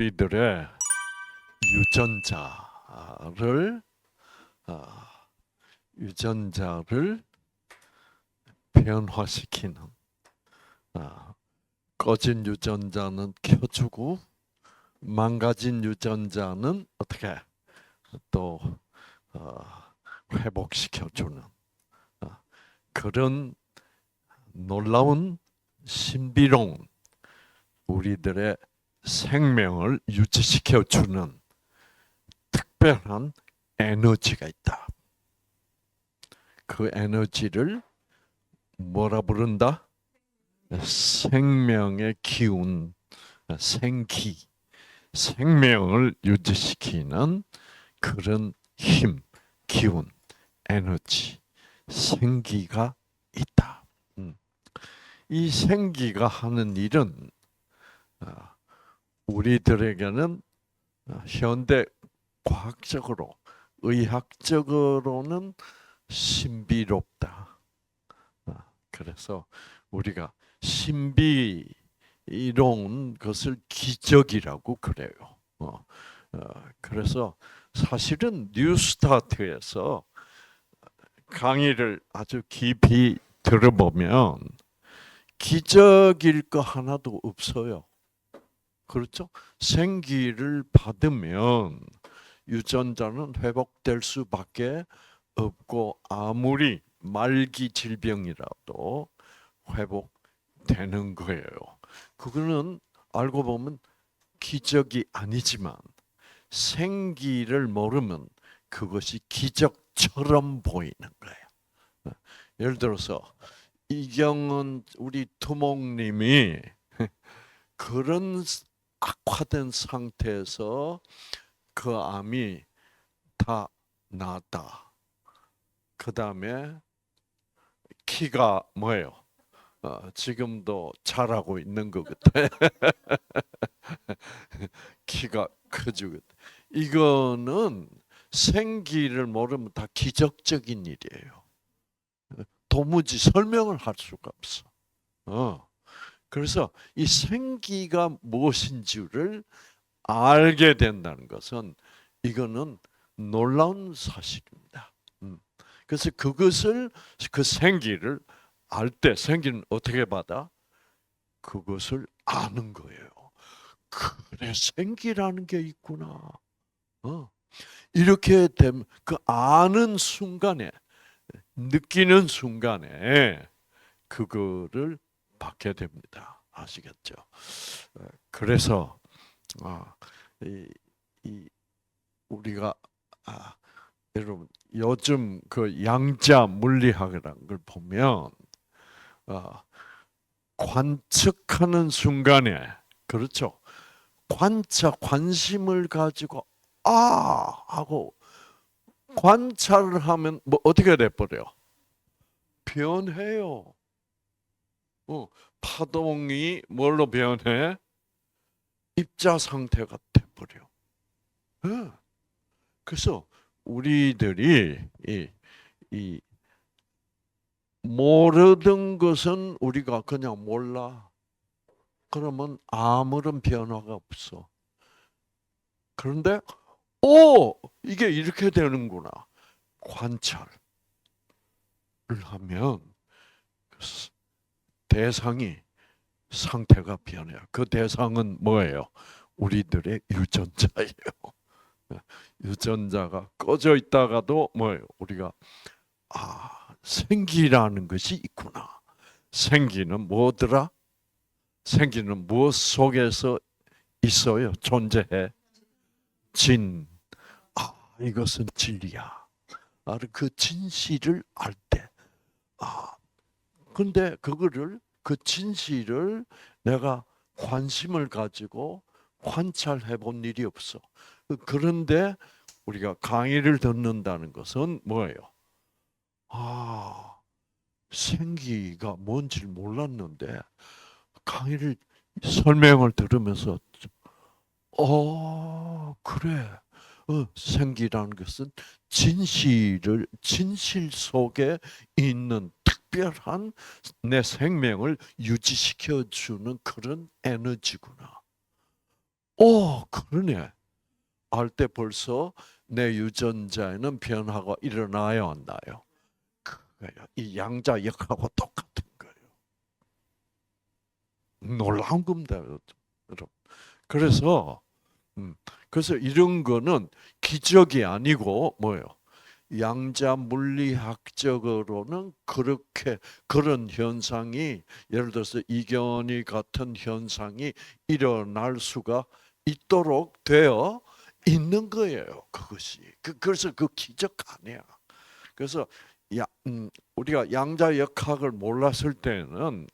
우리들의 유전자를 변화시키는, 꺼진 유전자는 켜주고 망가진 유전자는 어떻게 또 회복시켜주는 그런 놀라운 신비로운 우리들의 생명을 유지시켜주는 특별한 에너지가 있다. 그 에너지를 뭐라 부른다? 생명의 기운, 생기, 생명을 유지시키는 그런 힘, 기운, 에너지, 생기가 있다. 이 생기가 하는 일은 우리들에게는 현대 과학적으로, 의학적으로는 신비롭다. 그래서 우리가 신비로운 것을 기적이라고 그래요. 그래서 사실은 뉴스타트에서 강의를 아주 깊이 들어보면 기적일 거 하나도 없어요. 그렇죠? 생기를 받으면 유전자는 회복될 수밖에 없고 아무리 말기 질병이라도 회복되는 거예요. 그거는 알고 보면 기적이 아니지만 생기를 모르면 그것이 기적처럼 보이는 거예요. 예를 들어서 이경은 우리 두목님이 그런 악화된 상태에서 그 암이 다 나았다. 그 다음에 키가 뭐예요? 지금도 자라고 있는 것 같아. 키가 커지고. 이거는 생기를 모르면 다 기적적인 일이에요. 도무지 설명을 할 수가 없어. 그래서 이 생기가 무엇인지를 알게 된다는 것은 이거는 놀라운 사실입니다. 그래서 그 생기를 알 때 생기는 어떻게 받아? 그것을 아는 거예요. 그래, 생기라는 게 있구나. 이렇게 되면 그 아는 순간에, 느끼는 순간에 그거를 받게 됩니다. 아시겠죠? 그래서 우리가 여러분 요즘 그 양자 물리학이라는 걸 보면 관측하는 순간에, 그렇죠? 관심을 가지고 하고 관찰을 하면 뭐 어떻게 돼버려? 변해요. 파동이 뭘로 변해? 입자 상태가 돼버려. 그래서 우리들이 이 모르던 것은 우리가 그냥 몰라. 그러면 아무런 변화가 없어. 그런데 이게 이렇게 되는구나. 관찰을 하면 대상이 상태가 변해요. 그 대상은 뭐예요? 우리들의 유전자예요. 유전자가 꺼져 있다가도 뭐예요? 우리가 생기라는 것이 있구나. 생기는 뭐더라? 생기는 무엇 속에서 있어요? 존재해. 진. 이것은 진리야. 그 진실을 알 때. 근데 그 진실을 내가 관심을 가지고 관찰해 본 일이 없어. 그런데 우리가 강의를 듣는다는 것은 뭐예요? 생기가 뭔지를 몰랐는데 강의를 설명을 들으면서 그래. 생기라는 것은 진실 속에 있는 특별한 내 생명을 유지시켜주는 그런 에너지구나. 그러네. 알 때 벌써 내 유전자에는 변화가 일어나야 한다요. 그거예요. 이 양자역학하고 똑같은 거예요. 놀라운 겁니다, 여러분. 그래서 그래서 이런 거는 기적이 아니고 뭐예요? 양자 물리학적으로는 그렇게 그런 현상이 예를 들어서 이견이 같은 현상이 일어날 수가 있도록 되어 있는 거예요. 그것이. 그래서 그 기적 아니야. 그래서 우리가 양자역학을 몰랐을 때는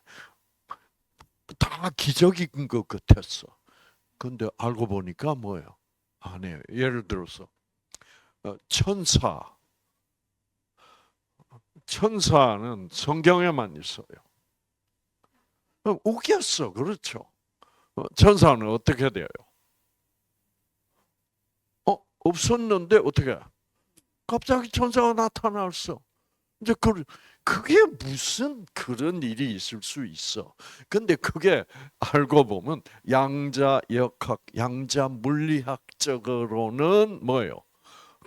다 기적인 것 같았어. 근데 알고 보니까 뭐예요? 아니에요. 예를 들어서 천사는 성경에만 있어요. 웃겼어, 그렇죠? 천사는 어떻게 돼요? 없었는데 어떻게? 갑자기 천사가 나타났어. 이제 그게 무슨 그런 일이 있을 수 있어. 근데 그게 알고 보면 양자역학, 양자 물리학적으로는 뭐예요?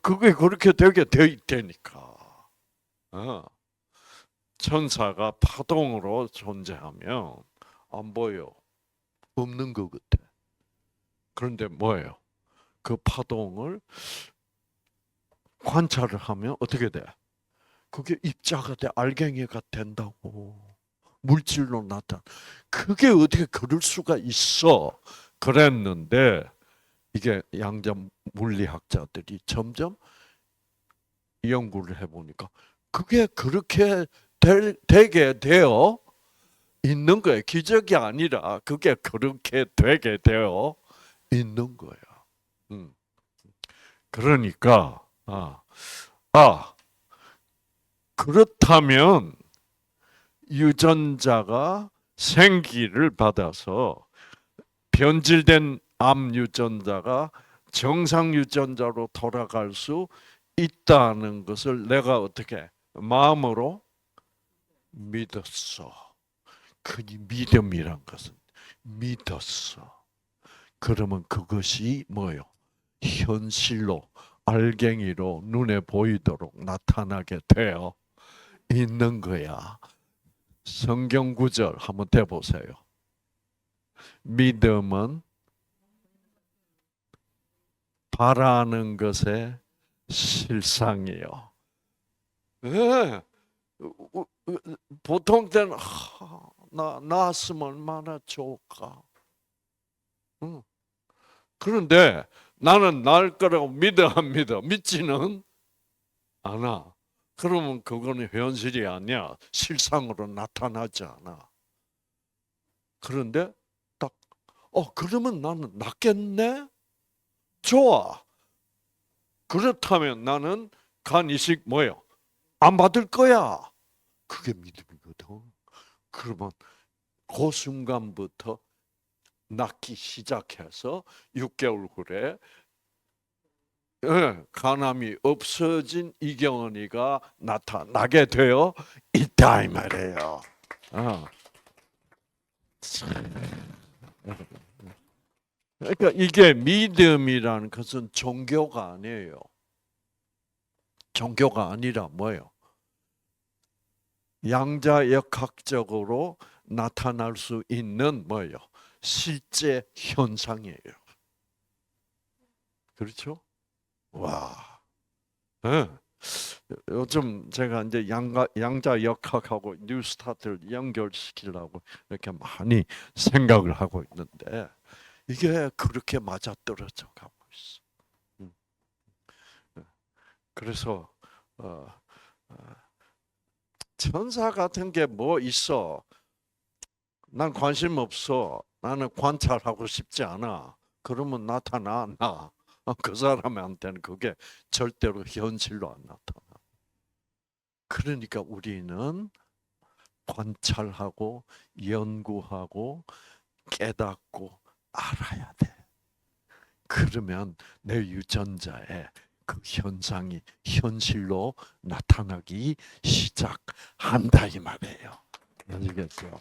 그게 그렇게 되게 돼 있다니까. 천사가 파동으로 존재하면 안 보여. 없는 것 같아. 그런데 뭐예요? 그 파동을 관찰을 하면 어떻게 돼? 그게 입자가 돼, 알갱이가 된다고. 물질로 나타나. 그게 어떻게 그럴 수가 있어? 그랬는데 이게 양자 물리학자들이 점점 연구를 해보니까 그게 그렇게 되게 되어 있는 거예요. 기적이 아니라 그게 그렇게 되게 되어 있는 거야. 음. 그러니까 아 그렇다면 유전자가 생기를 받아서 변질된 암 유전자가 정상 유전자로 돌아갈 수 있다는 것을 내가 어떻게 마음으로 믿었어. 그 믿음이란 것은 믿었어. 그러면 그것이 뭐예요? 현실로 알갱이로 눈에 보이도록 나타나게 되어 있는 거야. 성경 구절 한번 대보세요. 믿음은 바라는 것의 실상이요. 네. 보통 때는 나 낳았으면 얼마나 좋을까. 그런데 나는 날 거라고 믿어 안 믿어? 믿지는 않아. 그러면 그거는 현실이 아니야. 실상으로 나타나지 않아. 그런데 딱 그러면 나는 낫겠네? 좋아. 그렇다면 나는 간 이식 뭐예요? 안 받을 거야. 그게 믿음이거든. 그러면 그 순간부터 낫기 시작해서 6개월 후에 간암이 없어진 이경은이가 나타나게 되어 있다 이 말이에요. 그러니까 이게 믿음이라는 것은 종교가 아니에요. 종교가 아니라 뭐예요? 양자역학적으로 나타날 수 있는 뭐예요? 실제 현상이에요. 그렇죠? 와. 네. 요즘 제가 이제 양자역학하고 뉴스타트를 연결시키려고 이렇게 많이 생각을 하고 있는데 이게 그렇게 맞아떨어져 가고 있어. 그래서 천사 같은 게 뭐 있어? 난 관심 없어. 나는 관찰하고 싶지 않아. 그러면 나타나. 그 사람한테는 그게 절대로 현실로 안 나타나. 그러니까 우리는 관찰하고 연구하고 깨닫고 알아야 돼. 그러면 내 유전자에 그 현상이 현실로 나타나기 시작한다 이 말이에요. 아시겠어요?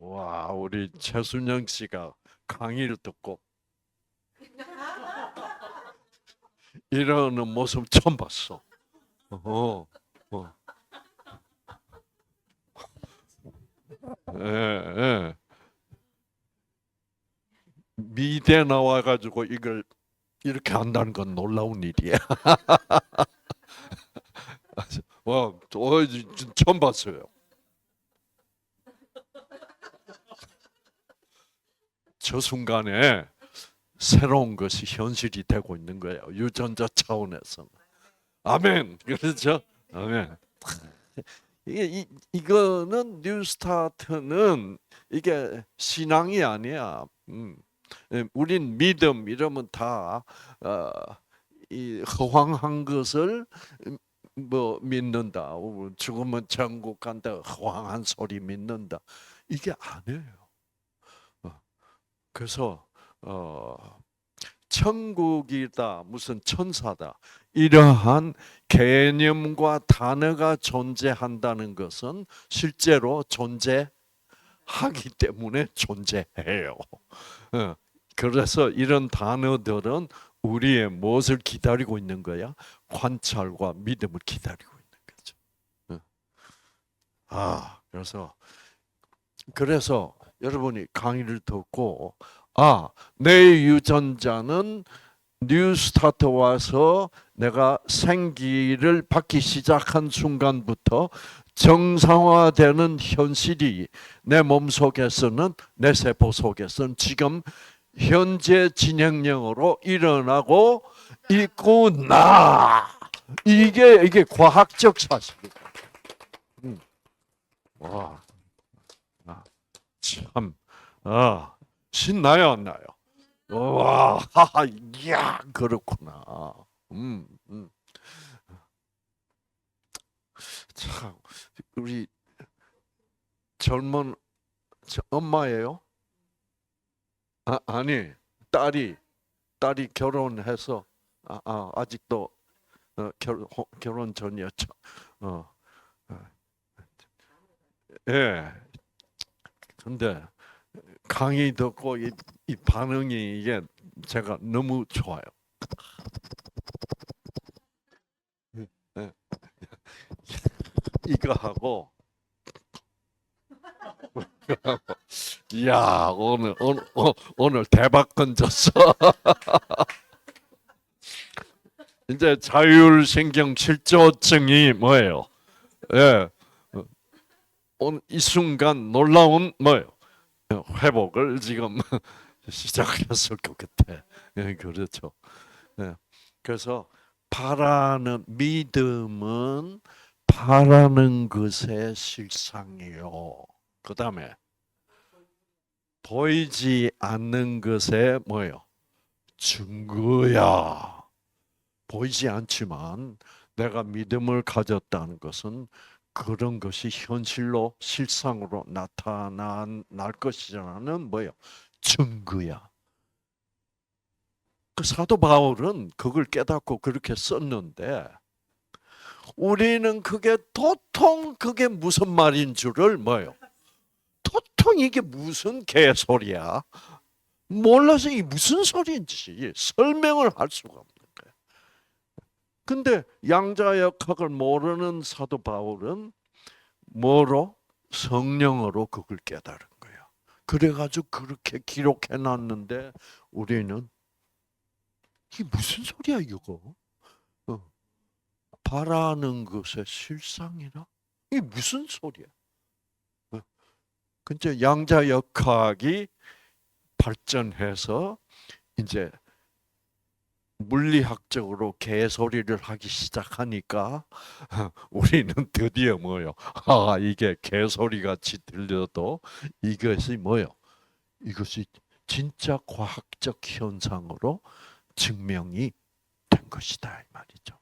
와, 우리 최순영 씨가 강의를 듣고 이러는 모습 처음 봤어. 어, 어. 예, 예. 미대 나와가지고 이걸 이렇게 한다는 건 놀라운 일이야. 와, 처음 봤어요. 저 순간에 새로운 것이 현실이 되고 있는 거예요. 유전자 차원에서. 아멘. 그렇죠? 아멘. 이거는 뉴스타트는 이게 신앙이 아니야. 우린 믿음 이러면 다 이 허황한 것을 뭐 믿는다. 죽으면 천국 간다. 허황한 소리 믿는다. 이게 아니에요. 그래서 천국이다, 무슨 천사다, 이러한 개념과 단어가 존재한다는 것은 실제로 존재하기 때문에 존재해요. 그래서 이런 단어들은 우리의 무엇을 기다리고 있는 거야? 관찰과 믿음을 기다리고 있는 거죠. 그래서 여러분이 강의를 듣고 내 유전자는 뉴스타트 와서 내가 생기를 받기 시작한 순간부터 정상화되는 현실이 내 몸속에서는, 내 세포 속에서는 지금 현재 진행형으로 일어나고 있구나. 이게 과학적 사실이다. 와, 참, 신나요, 안 나요? 와, 하하, 이야, 그렇구나. 참, 우리 젊은 엄마예요? 아니, 딸이 결혼해서, 아직도 결혼 전이었죠. 어, 예. 근데 강의 듣고 이 반응이 이게 제가 너무 좋아요. 예. 이거 하고, 이야, 오늘 대박 건졌어. 이제 자율신경 실조증이 뭐예요? 예. 오늘 이 순간 놀라운 뭐예요? 회복을 지금 시작했을 것 같아. 예, 그렇죠. 예. 그래서 바라는 믿음은 바라는 것의 실상이요. 그 다음에 보이지 않는 것의 뭐예요? 증거야. 보이지 않지만 내가 믿음을 가졌다는 것은 그런 것이 현실로 실상으로 나타날 것이라는 뭐예요? 증거야. 그 사도 바울은 그걸 깨닫고 그렇게 썼는데 우리는 도통 그게 무슨 말인 줄을 뭐예요? 도통 이게 무슨 개소리야? 몰라서 이게 무슨 소리인지 설명을 할 수가 없는 거예요. 근데 양자역학을 모르는 사도 바울은 뭐로? 성령으로 그걸 깨달은 거야. 그래가지고 그렇게 기록해 놨는데 우리는 이게 무슨 소리야 이거? 바라는 것의 실상이라? 이게 무슨 소리야? 근데 양자역학이 발전해서 이제 물리학적으로 개소리를 하기 시작하니까 우리는 드디어 뭐요? 이게 개소리 같이 들려도 이것이 뭐요? 이것이 진짜 과학적 현상으로 증명이 된 것이다 이 말이죠.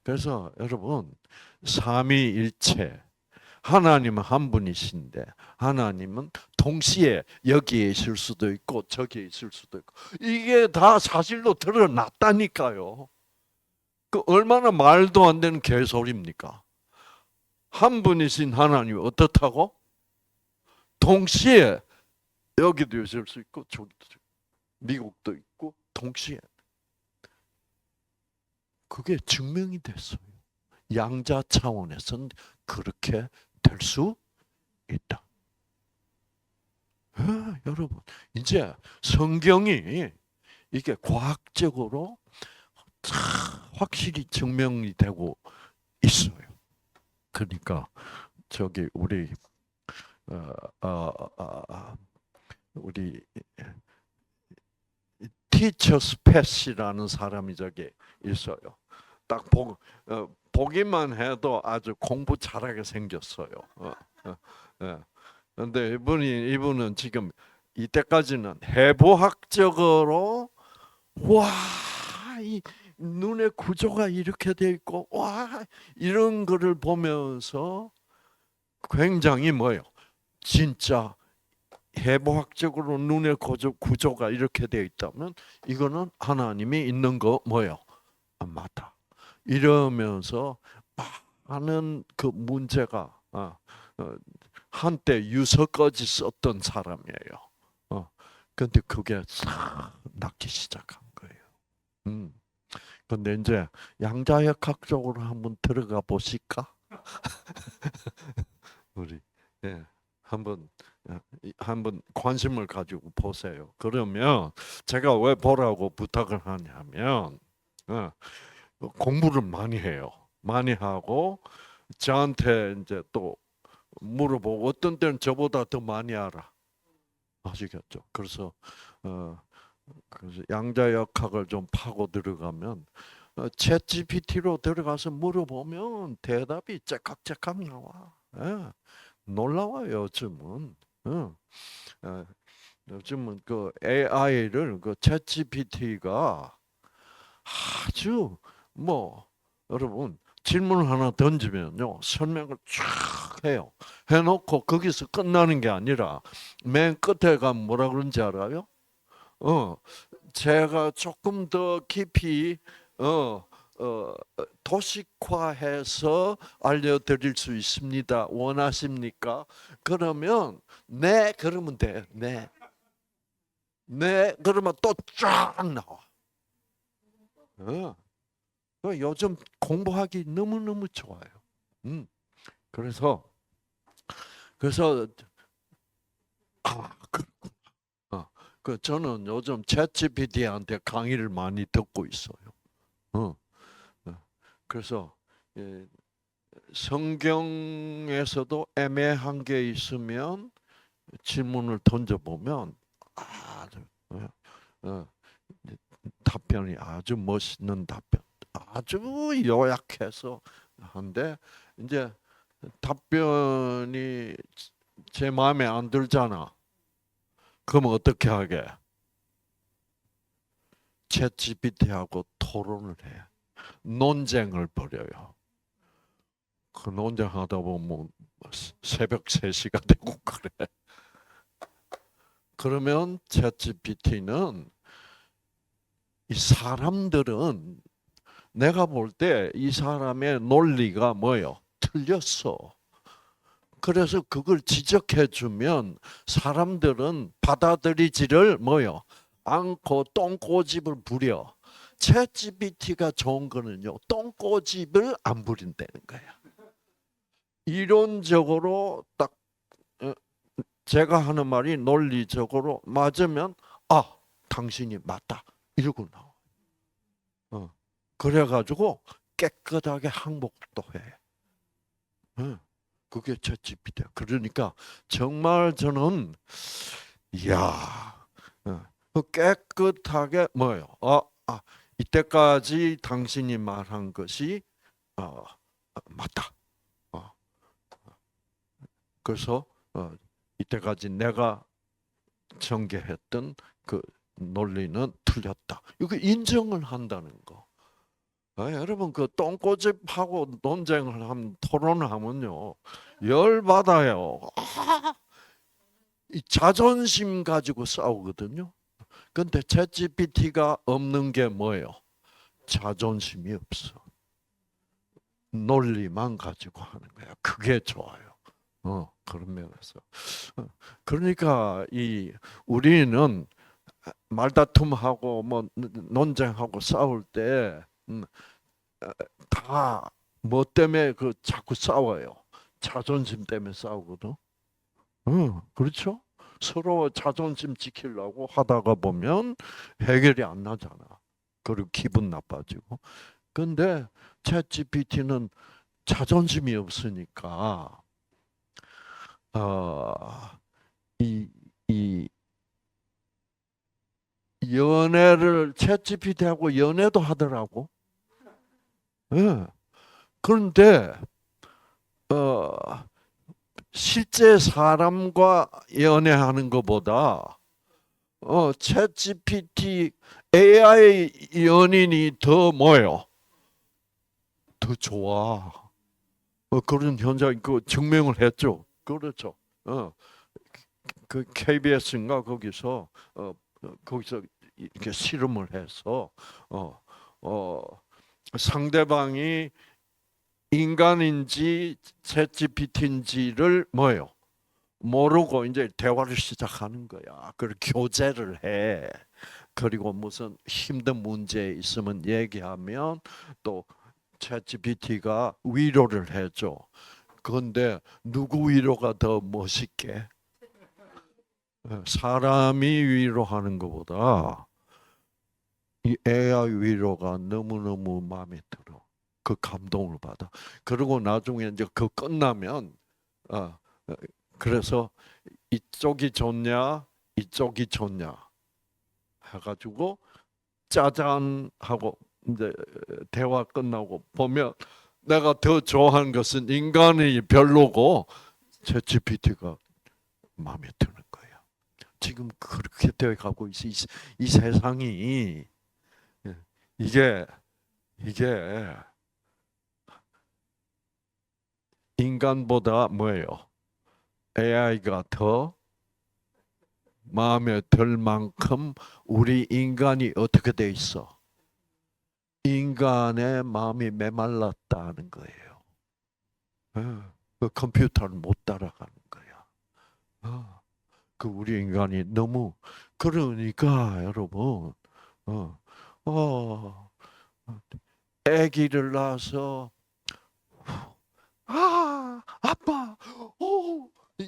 그래서 여러분 삼위일체 하나님은 한 분이신데 하나님은 동시에 여기에 있을 수도 있고 저기에 있을 수도 있고 이게 다 사실로 드러났다니까요. 그 얼마나 말도 안 되는 개소리입니까? 한 분이신 하나님이 어떻다고? 동시에 여기도 있을 수 있고 저기도 미국도 있고 동시에 그게 증명이 됐어요. 양자 차원에서는 그렇게 될 수 있다. 여러분 이제 성경이 이게 과학적으로 확실히 증명이 되고 있어요. 그러니까 저기 우리 우리 티처스 패시라는 사람이 저기 있어요. 딱 보기만 해도 아주 공부 잘하게 생겼어요. 그런데 이분은 지금 이때까지는 해부학적으로 와, 이 눈의 구조가 이렇게 돼 있고 와 이런 거를 보면서 굉장히 뭐예요? 진짜 해부학적으로 눈의 구조가 이렇게 되어 있다면 이거는 하나님이 있는 거 뭐예요? 맞다. 이러면서 많은 그 문제가 한때 유서까지 썼던 사람이에요. 근데 그게 싹 낫기 시작한 거예요. 근데 이제 양자역학적으로 한번 들어가 보실까? 우리 한번 관심을 가지고 보세요. 그러면 제가 왜 보라고 부탁을 하냐면 공부를 많이 해요. 많이 하고 저한테 이제 또 물어보고 어떤 때는 저보다 더 많이 알아. 아시겠죠? 그래서 양자역학을 좀 파고 들어가면 챗 GPT로 들어가서 물어보면 대답이 째깍째깍 나와. 놀라워요, 요즘은. 요즘은 그 AI를 그 챗GPT가 아주 여러분 질문 하나 던지면요 설명을 쫙 해요. 해놓고 거기서 끝나는 게 아니라 맨 끝에 가면 뭐라 그런지 알아요? 제가 조금 더 깊이 도식화해서 알려드릴 수 있습니다. 원하십니까? 그러면 네 그러면 돼. 네. 네 그러면 또 쫙 나와. 요즘 공부하기 너무너무 좋아요. 그래서 저는 요즘 챗GPT한테 강의를 많이 듣고 있어요. 그래서 성경에서도 애매한 게 있으면 질문을 던져보면 답변이 아주 멋있는 답변, 아주 요약해서 한데 이제 답변이 제 마음에 안 들잖아. 그럼 어떻게 하게? 챗GPT하고 토론을 해. 논쟁을 벌여요. 그 논쟁하다 보면 새벽 3시가 되고 그래. 그러면 챗GPT는 이 사람들은 내가 볼 때 이 사람의 논리가 뭐예요? 틀렸어. 그래서 그걸 지적해 주면 사람들은 받아들이지를 뭐요? 않고 똥꼬집을 부려. 챗GPT가 좋은 거는요. 똥꼬집을 안 부린다는 거야. 이론적으로 딱 제가 하는 말이 논리적으로 맞으면 당신이 맞다. 이러고 나와. 그래가지고 깨끗하게 항복도 해. 그게 챗GPT야. 그러니까 정말 저는 이야 깨끗하게 뭐예요? 이때까지 당신이 말한 것이 맞다. 그래서 이때까지 내가 전개했던 그 논리는 틀렸다. 이거 인정을 한다는 거. 여러분 그 똥꼬집하고 논쟁을 하면 토론을 하면요 열 받아요. 이 자존심 가지고 싸우거든요. 근데 챗GPT가 없는 게 뭐예요? 자존심이 없어. 논리만 가지고 하는 거야. 그게 좋아요. 그런 면에서. 그러니까 우리는 말다툼하고 뭐 논쟁하고 싸울 때 다 뭐 때문에 자꾸 싸워요. 자존심 때문에 싸우거든. 그렇죠? 서로 자존심 지키려고 하다가 보면 해결이 안 나잖아. 그리고 기분 나빠지고. 근데 챗GPT는 자존심이 없으니까 이, 이 연애를 챗GPT하고 연애도 하더라고. 예. 그런데 실제 사람과 연애하는 것보다 챗GPT AI 연인이 더 뭐예요? 더 좋아. 그런 현상 증명을 했죠. 그렇죠. 그 KBS인가 거기서 이렇게 실험을 해서 어, 어, 상대방이 인간인지 챗GPT인지를 뭐예요? 모르고 이제 대화를 시작하는 거야. 그리고 교제를 해. 그리고 무슨 힘든 문제 있으면 얘기하면 또 챗GPT가 위로를 해줘. 그런데 누구 위로가 더 멋있게? 사람이 위로하는 것보다 이 AI 위로가 너무너무 마음에 들어. 그 감동을 받아. 그리고 나중에 이제 끝나면 어, 그래서 이쪽이 좋냐, 이쪽이 좋냐 해가지고 짜잔 하고 이제 대화 끝나고 보면 내가 더 좋아하는 것은 인간이 별로고 챗GPT가 마음에 드는 거야. 지금 그렇게 되어 가고 있어. 이 세상이 이게 인간보다 뭐예요? AI가 더 마음에 들 만큼 우리 인간이 어떻게 돼 있어? 인간의 마음이 메말랐다는 거예요. 그 컴퓨터를 못 따라가는 거야. 그 우리 인간이 너무 그러니까 여러분, 아기를 낳아서 아빠,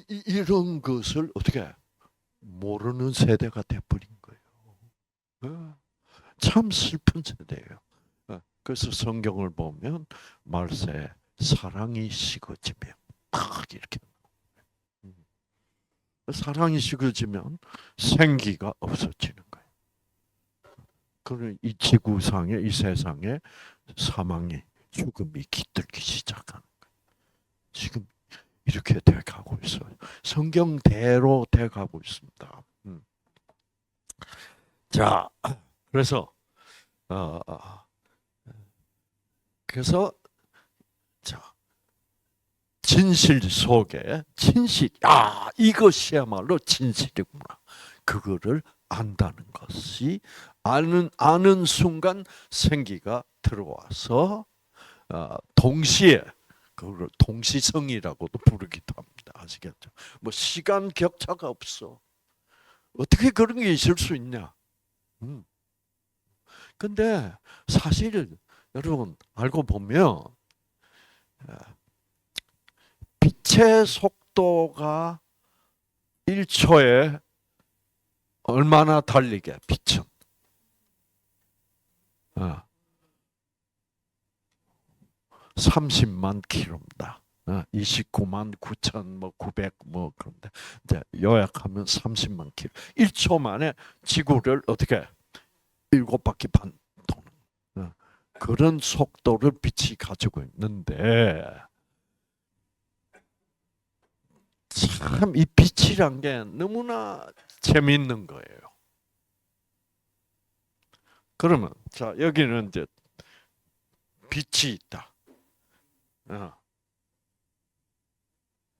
이런 것을 어떻게 모르는 세대가 돼버린 거예요. 참 슬픈 세대예요. 그래서 성경을 보면 말세 사랑이 식어지면 딱 이렇게 사랑이 식어지면 생기가 없어지는 거예요. 그런 이 지구상에 이 세상에 사망이 죽음이 깃들기 시작하는 거예요. 지금 이렇게 돼가고 있어요. 성경대로 돼가고 있습니다. 자, 그래서 그래서 자 진실 속에 진실, 이것이야말로 진실이구나. 그거를 안다는 것이 아는 순간 생기가 들어와서 동시에 그걸 동시성이라고도 부르기도 합니다. 아시겠죠? 뭐 시간 격차가 없어. 어떻게 그런 게 있을 수 있냐? 근데 사실 여러분 알고 보면 빛의 속도가 1초에 얼마나 달리게 빛은 30만 킬로입니다. 29만 9천 뭐 900 뭐 그런데 이제 요약하면 30만 킬로. 1초 만에 지구를 어떻게 7바퀴 반 도는 그런 속도를 빛이 가지고 있는데 참 이 빛이란 게 너무나 재미있는 거예요. 그러면 자 여기는 이제 빛이 있다.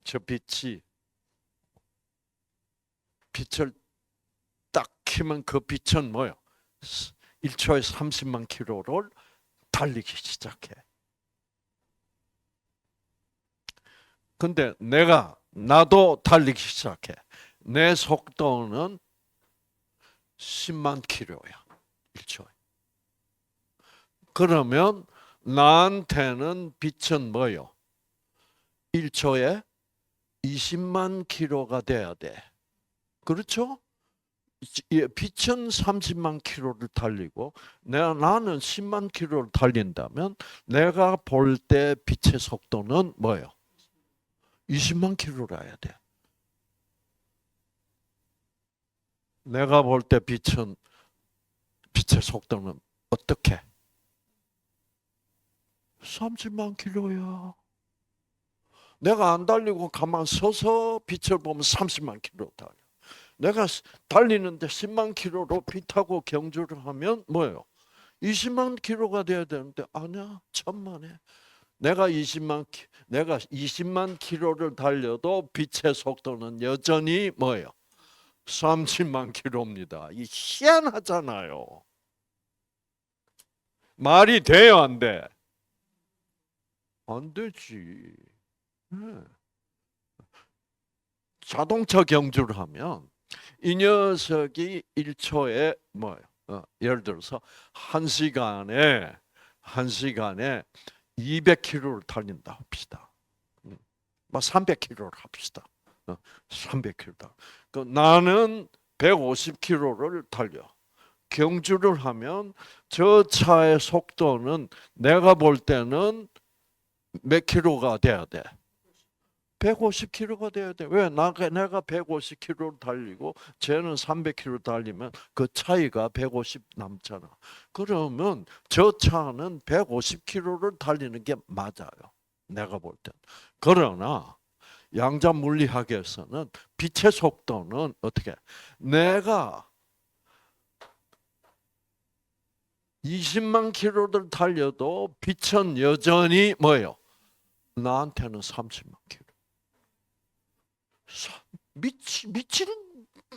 저 빛을 딱 켜면 그 빛은 뭐요? 1초에 30만 킬로를 달리기 시작해. 근데 내가 나도 달리기 시작해. 내 속도는 10만 킬로야. 1초에. 그러면 나한테는 빛은 뭐요? 1초에 20만 킬로가 돼야 돼. 그렇죠? 빛은 30만 킬로를 달리고 나는 10만 킬로를 달린다면 내가 볼 때 빛의 속도는 뭐예요? 20만 킬로라야 돼. 내가 볼 때 빛의 속도는 어떻게? 30만 킬로야. 내가 안 달리고 가만 서서 빛을 보면 30만 킬로 달려. 내가 달리는데 10만 킬로로 빛하고 경주를 하면 뭐예요? 20만 킬로가 돼야 되는데 아니야, 천만에. 내가 20만 킬로를 달려도 빛의 속도는 여전히 뭐예요? 30만 킬로입니다. 이 희한하잖아요. 말이 돼요, 안 돼? 안 되지. 네. 자동차 경주를 하면 이 녀석이 1초에 뭐예요? 예를 들어서 1시간에 200km를 달린다 합시다. 300km를 합시다. 300km. 그 나는 150km를 달려. 경주를 하면 저 차의 속도는 내가 볼 때는 몇 킬로가 돼야 돼? 150km가 돼야 돼. 왜? 내가 150km를 달리고 쟤는 300km 달리면 그 차이가 150 남잖아. 그러면 저 차는 150km를 달리는 게 맞아요. 내가 볼 땐. 그러나 양자 물리학에서는 빛의 속도는 어떻게? 내가 20만 킬로를 달려도 빛은 여전히 뭐예요? 나한테는 30만 킬로.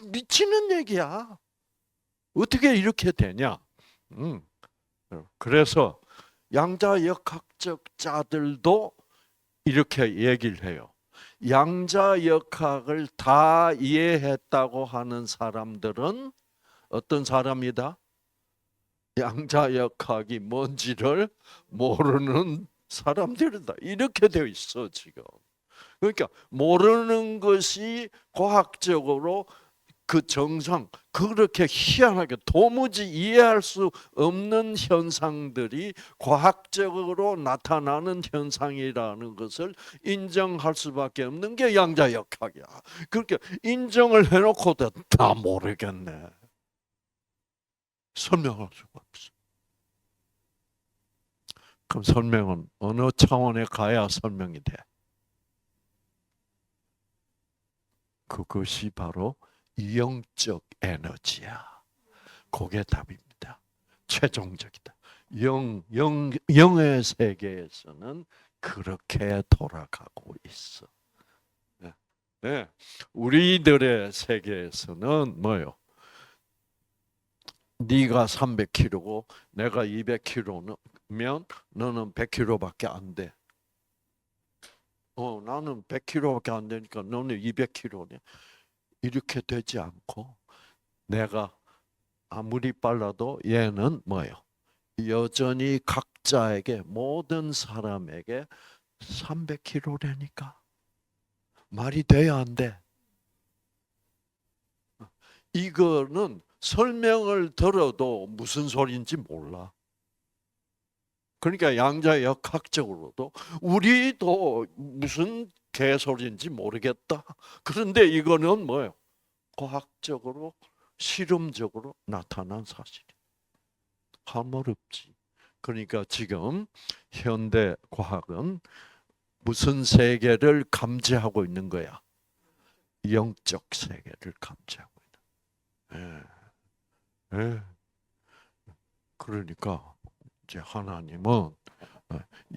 미치는 얘기야. 어떻게 이렇게 되냐? 그래서 양자역학적 자들도 이렇게 얘기를 해요. 양자역학을 다 이해했다고 하는 사람들은 어떤 사람이다? 양자역학이 뭔지를 모르는 사람들이다. 이렇게 되어 있어 지금. 그러니까 모르는 것이 과학적으로 그 정상, 그렇게 희한하게 도무지 이해할 수 없는 현상들이 과학적으로 나타나는 현상이라는 것을 인정할 수밖에 없는 게 양자역학이야. 그렇게 인정을 해놓고도 다 모르겠네. 설명할 수가 없어. 그럼 설명은 어느 차원에 가야 설명이 돼? 그것이 바로 영적 에너지야. 그게 답입니다. 최종적이다. 영의 세계에서는 그렇게 돌아가고 있어. 네. 네. 우리들의 세계에서는 뭐요? 네가 300kg고 내가 200kg면 너는 100kg밖에 안 돼. 나는 100kg밖에 안 되니까 너는 200kg네. 이렇게 되지 않고 내가 아무리 빨라도 얘는 뭐예요? 여전히 각자에게 모든 사람에게 300kg라니까. 말이 돼야 안 돼. 이거는 설명을 들어도 무슨 소리인지 몰라. 그러니까 양자역학적으로도 우리도 무슨 개소리인지 모르겠다. 그런데 이거는 뭐예요? 과학적으로 실험적으로 나타난 사실이. 할 말 없지. 그러니까 지금 현대 과학은 무슨 세계를 감지하고 있는 거야? 영적 세계를 감지하고 있는. 예. 예. 그러니까 이제 하나님은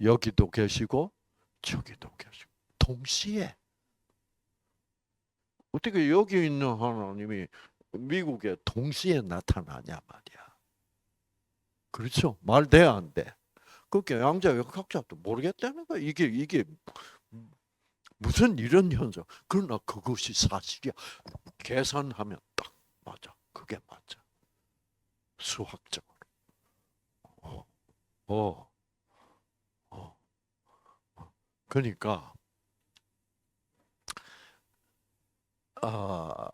여기도 계시고 저기도 계시고 동시에 어떻게 여기 있는 하나님이 미국에 동시에 나타나냐 말이야. 그렇죠? 말 돼 안 돼? 그렇게 양자역학자도 모르겠다는 거야. 이게 무슨 이런 현상. 그러나 그것이 사실이야. 계산하면 딱 맞아. 그게 맞아. 수학적으로. 어, 어, 어. 그러니까 아,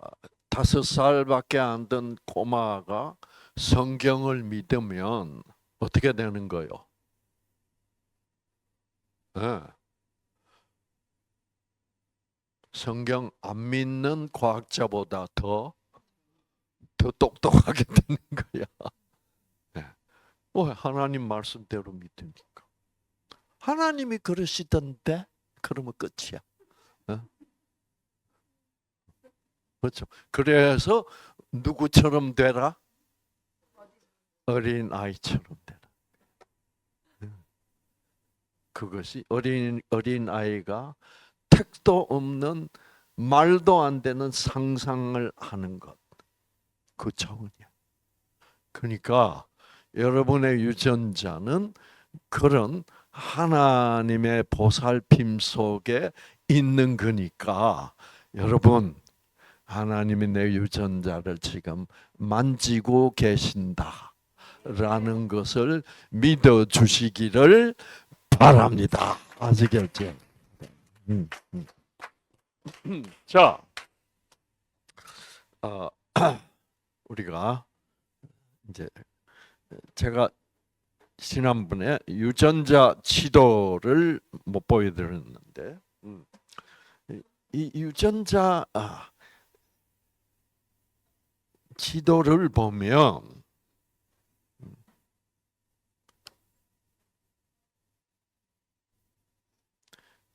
5살밖에 안 된 꼬마가 성경을 믿으면 어떻게 되는 거요? 예. 성경 안 믿는 과학자보다 더 똑똑하게 되는 거야. 예. 하나님 말씀대로 믿으니까. 하나님이 그러시던데? 그러면 끝이야. 어? 그렇죠. 그래서 누구처럼 되라? 어린 아이처럼 되라. 그것이 어린 아이가 택도 없는 말도 안 되는 상상을 하는 것. 그 차원이야. 그러니까 여러분의 유전자는 그런 하나님의 보살핌 속에 있는 거니까 여러분 하나님이 내 유전자를 지금 만지고 계신다라는 것을 믿어 주시기를 바랍니다. 아시겠죠? 음, 음. 자, 어, 우리가 이제 제가 지난번에 유전자 지도를 못 보여드렸는데 이 유전자 지도를 보면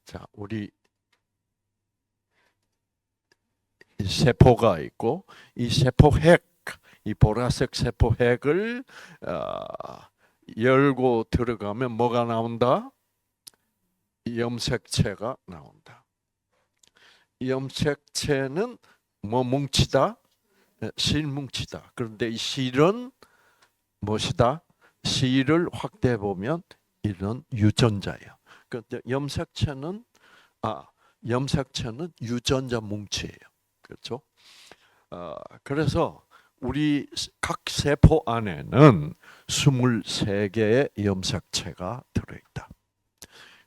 자 우리 세포가 있고 이 세포핵, 이 보라색 세포핵을 열고 들어가면 뭐가 나온다? 염색체가 나온다. 염색체는 뭐 뭉치다? 실뭉치다. 그런데 이 실은 무엇이다? 실을 확대해 보면 이런 유전자예요. 그런데 염색체는 유전자 뭉치예요. 그렇죠? 그래서 우리 각 세포 안에는 23개의 염색체가 들어있다.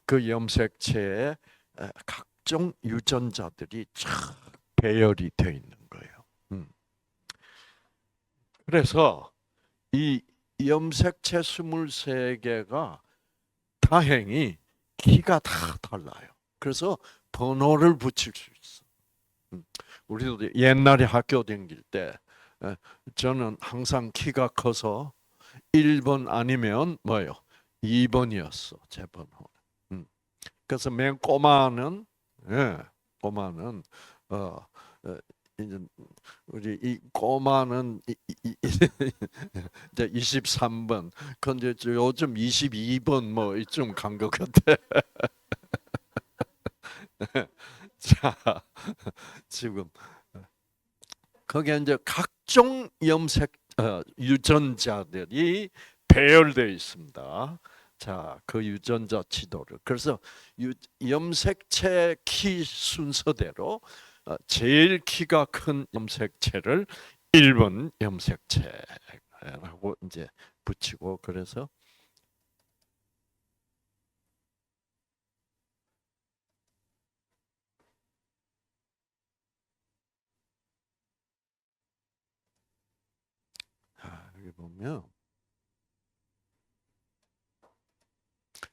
그 염색체에 각종 유전자들이 쫙 배열이 되어 있는 거예요. 그래서 이 염색체 23개가 다행히 키가 다 달라요. 그래서 번호를 붙일 수 있어. 우리도 옛날에 학교 다닐 때 저는 항상 키가 커서 1번 아니면 뭐요? 2번이었어. 제 번호는. 그래서 맨 꼬마는 꼬마는 이제 우리 이 꼬마는 이제 23번. 근데 요즘 22번 뭐 이쯤 간 것 같아. 자, 지금 거기에 이제 각종 염색 유전자들이 배열되어 있습니다. 자, 그 유전자 지도를. 그래서 염색체 키 순서대로 제일 키가 큰 염색체를 1번 염색체라고 이제 붙이고 그래서 여기 보면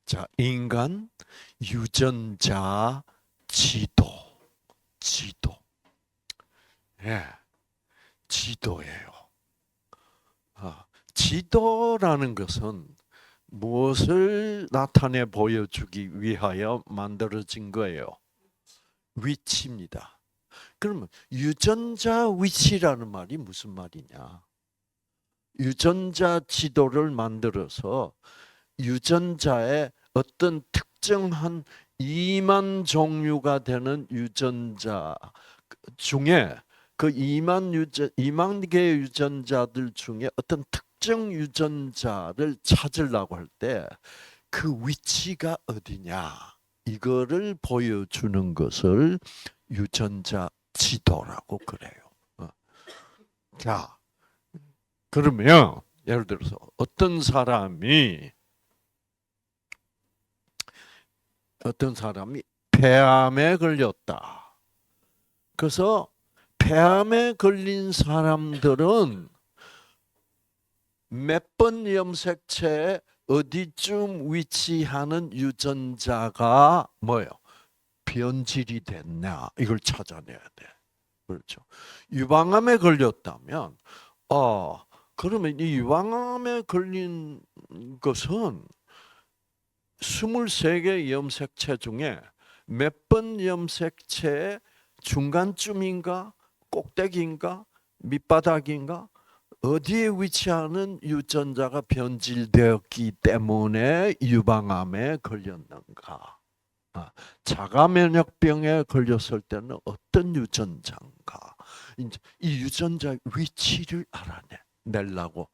자, 인간 유전자 지도. 예, 지도예요. 지도라는 것은 무엇을 나타내 보여주기 위하여 만들어진 거예요? 위치입니다. 그러면 유전자 위치라는 말이 무슨 말이냐? 유전자 지도를 만들어서 유전자의 어떤 특정한 2만 종류가 되는 유전자 중에 그 2만 개의 유전자들 중에 어떤 특정 유전자를 찾으려고 할 때 그 위치가 어디냐 이거를 보여주는 것을 유전자 지도라고 그래요. 자, 그러면 예를 들어서 어떤 사람이 폐암에 걸렸다. 그래서 폐암에 걸린 사람들은 몇 번 염색체에 어디쯤 위치하는 유전자가 뭐예요? 변질이 됐냐? 이걸 찾아내야 돼. 그렇죠. 유방암에 걸렸다면, 그러면 이 유방암에 걸린 것은 23개 염색체 중에 몇 번 염색체의 중간쯤인가? 꼭대기인가? 밑바닥인가? 어디에 위치하는 유전자가 변질되었기 때문에 유방암에 걸렸는가? 자가면역병에 걸렸을 때는 어떤 유전자인가? 이제 이 유전자 위치를 알아내려고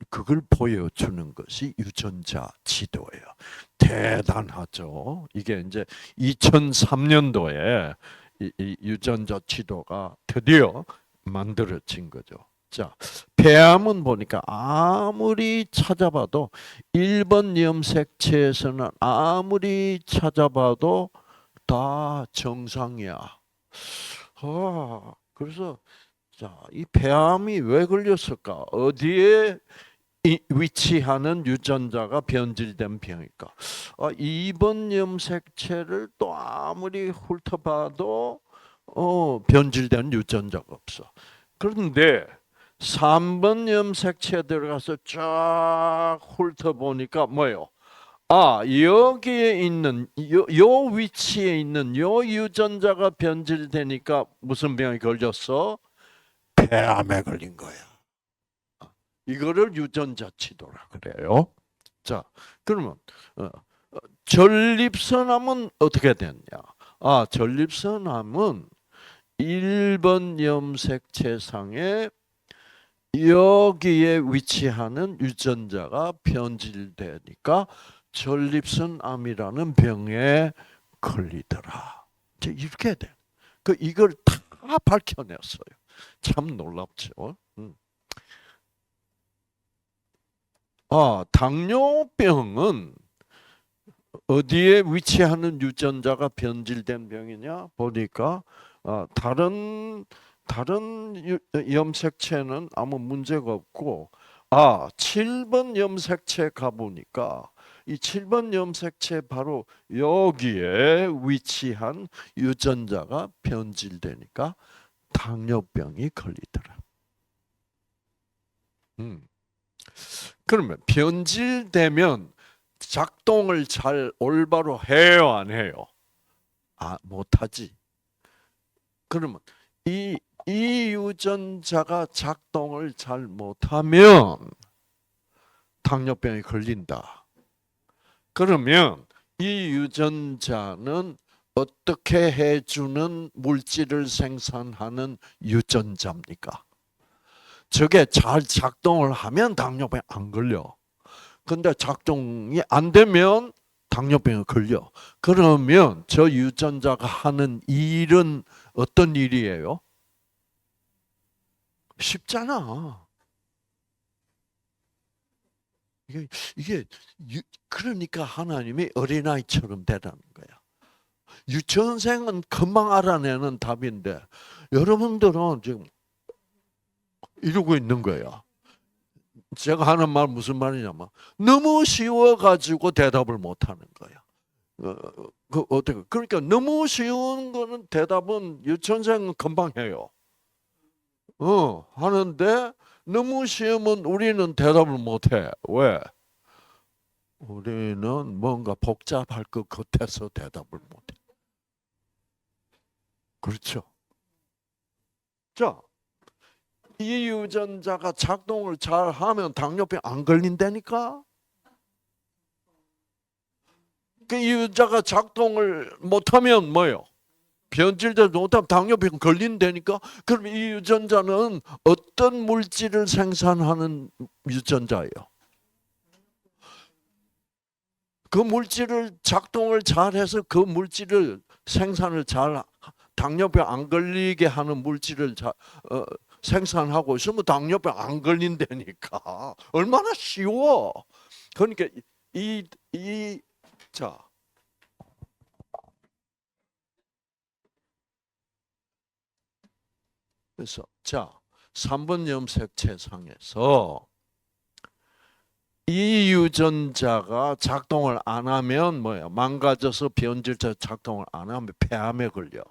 그걸 보여주는 것이 유전자 지도예요. 대단하죠. 이게 이제 2003년도에 이 유전자 지도가 드디어 만들어진 거죠. 자, 폐암은 보니까 아무리 찾아봐도 1번 염색체에서는 아무리 찾아봐도 다 정상이야. 그래서 자, 이 폐암이 왜 걸렸을까? 어디에 위치하는 유전자가 변질된 병일까? 2번 염색체를 또 아무리 훑어봐도 변질된 유전자가 없어. 그런데 3번 염색체 들어가서 쫙 훑어보니까 뭐예요? 여기에 있는 요 위치에 있는 요 유전자가 변질되니까 무슨 병이 걸렸어? 폐암에 걸린 거야. 이거를 유전자 지도라 그래요. 자, 그러면 전립선암은 어떻게 됐냐? 전립선암은 1번 염색체상에 여기에 위치하는 유전자가 변질되니까 전립선암이라는 병에 걸리더라. 이렇게 돼. 이걸 다 밝혀냈어요. 참 놀랍죠. 당뇨병은 어디에 위치하는 유전자가 변질된 병이냐 보니까 다른 염색체는 아무 문제가 없고 7번 염색체 가보니까 이 7번 염색체 바로 여기에 위치한 유전자가 변질되니까 당뇨병이 걸리더라. 그러면 변질되면 작동을 잘 올바로 해요, 안 해요? 못하지. 그러면 이 유전자가 작동을 잘 못하면 당뇨병이 걸린다. 그러면 이 유전자는 어떻게 해주는 물질을 생산하는 유전자입니까? 저게 잘 작동을 하면 당뇨병 안 걸려. 근데 작동이 안 되면 당뇨병에 걸려. 그러면 저 유전자가 하는 일은 어떤 일이에요? 쉽잖아. 이게 그러니까 하나님이 어린아이처럼 되라는 거야. 유치원생은 금방 알아내는 답인데 여러분들은 지금 이러고 있는 거야. 제가 하는 말 무슨 말이냐면 너무 쉬워가지고 대답을 못하는 거야. 어떻게? 그러니까 너무 쉬운 거는 대답은 유치원생은 금방 해요. 하는데 너무 쉬우면 우리는 대답을 못해. 왜? 우리는 뭔가 복잡할 것 같아서 대답을 못해. 그렇죠? 자, 이 유전자가 작동을 잘 하면 당뇨병 안 걸린다니까? 그 유전자가 작동을 못하면 뭐요? 변질되지 못하면 당뇨병 걸린다니까? 그럼 이 유전자는 어떤 물질을 생산하는 유전자예요? 그 물질을 작동을 잘해서 그 물질을 생산을 잘 당뇨병 안 걸리게 하는 물질을 생산하고 있으면 당뇨병 안 걸린다니까. 얼마나 쉬워. 그러니까 자, 그래서 3번 염색체상에서 이 유전자가 작동을 안 하면 뭐야? 망가져서 변질자 작동을 안 하면 폐암에 걸려.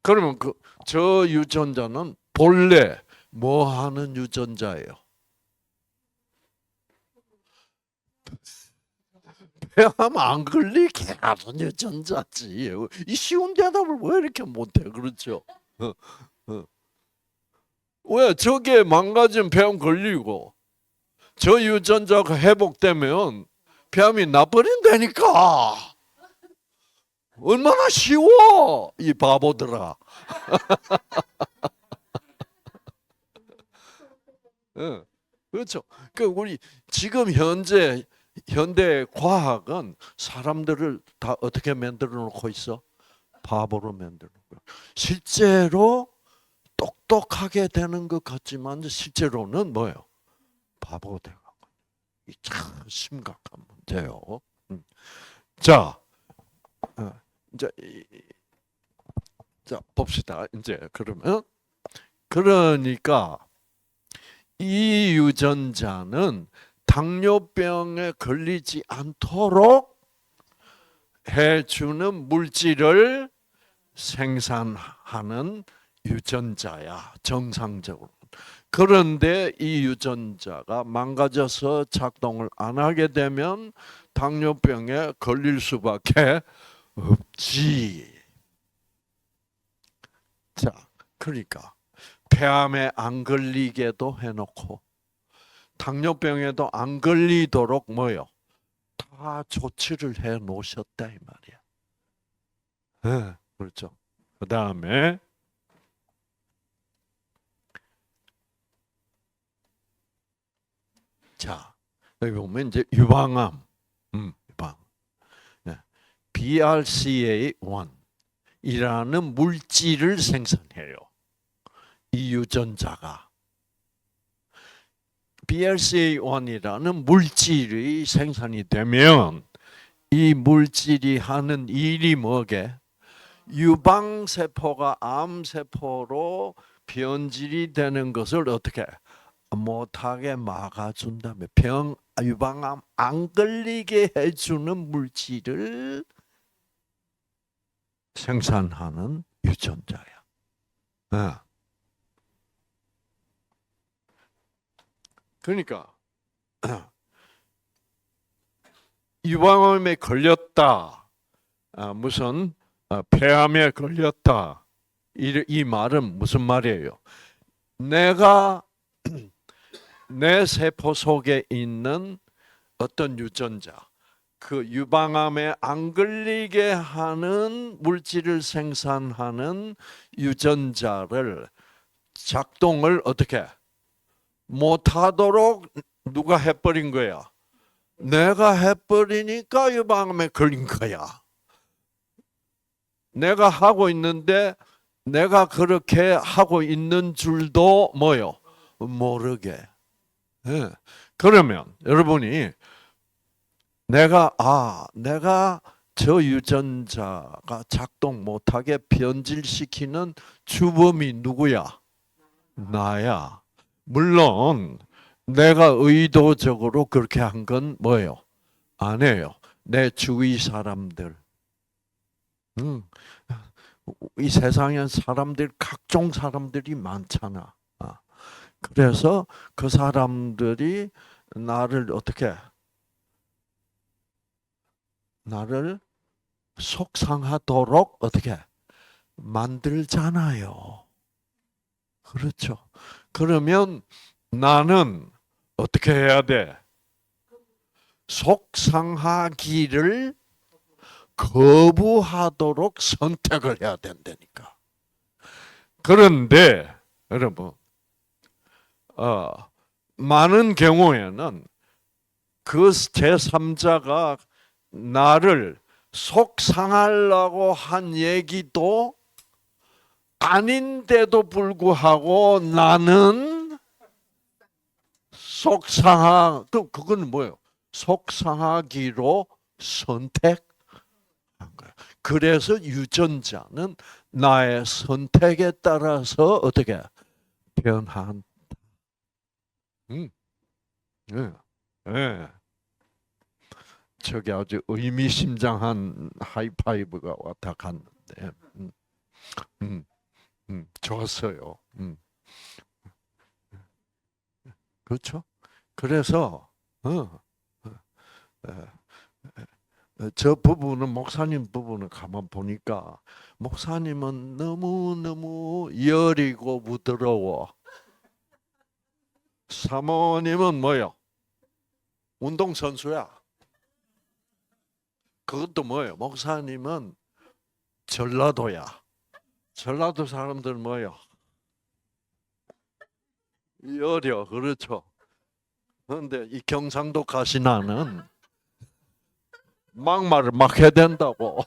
그러면 저 유전자는 본래 뭐 하는 유전자예요? 폐암 안 걸리게 하는 유전자지. 이 쉬운 대답을 왜 이렇게 못해? 그렇죠? 왜 저게 망가지면 폐암 걸리고 저 유전자가 회복되면 폐암이 나버린다니까. 얼마나 쉬워 이 바보들아. 그렇죠. 그 우리 지금 현대 과학은 사람들을 다 어떻게 만들어 놓고 있어? 바보로 만들어 놓고. 실제로 똑똑하게 되는 것 같지만 실제로는 뭐예요? 바보가 되고. 이 참 심각한 문제요. 자, 이제 봅시다. 이제 그러니까 이 유전자는 당뇨병에 걸리지 않도록 해주는 물질을 생산하는 유전자야, 정상적으로. 그런데 이 유전자가 망가져서 작동을 안 하게 되면 당뇨병에 걸릴 수밖에 없지. 자, 그러니까 폐암에 안 걸리게도 해놓고 당뇨병에도 안 걸리도록 뭐요? 다 조치를 해 놓으셨다 이 말이야. 네, 그렇죠. 그 다음에 자 여기 보면 이제 유방암, 유방, 네. BRCA1이라는 물질을 생산해요. 이 유전자가. BRCA1이라는 물질이 생산이 되면 이 물질이 하는 일이 뭐게? 유방세포가 암세포로 변질이 되는 것을 어떻게 못하게 막아준 다음에 유방암 안 걸리게 해주는 물질을 생산하는 유전자야. 네. 그러니까 유방암에 걸렸다, 무슨 폐암에 걸렸다, 이 말은 무슨 말이에요? 내가 내 세포 속에 있는 어떤 유전자, 그 유방암에 안 걸리게 하는 물질을 생산하는 유전자를 작동을 어떻게 못하도록 누가 해버린 거야? 내가 해버리니까 유방암에 걸린 거야. 내가 하고 있는데 내가 그렇게 하고 있는 줄도 뭐요? 모르게. 네. 그러면 여러분이 내가 저 유전자가 작동 못하게 변질시키는 주범이 누구야? 나야. 물론 내가 의도적으로 그렇게 한 건 뭐예요? 아니에요. 내 주위 사람들. 이 세상엔 각종 사람들이 많잖아. 그래서 그 사람들이 나를 속상하도록 어떻게 만들잖아요. 그렇죠. 그러면 나는 어떻게 해야 돼? 속상하기를 거부하도록 선택을 해야 된다니까. 그런데 여러분, 많은 경우에는 그 제3자가 나를 속상하려고 한 얘기도 아닌데도 불구하고 나는 그건 뭐예요? 속상하기로 선택한 거예요. 그래서 유전자는 나의 선택에 따라서 어떻게 변한. 네. 네. 저기 아주 의미심장한 하이파이브가 왔다 갔는데, 음, 좋았어요. 그렇죠? 그래서 저 부부는 목사님 부부는 가만 보니까 목사님은 너무 너무 여리고 부드러워. 사모님은 뭐요? 운동선수야. 그것도 뭐예요? 목사님은 전라도야. 전라도 사람들 뭐예요? 여려, 그렇죠. 그런데 이 경상도 가시나는 막말을 막 해야 된다고.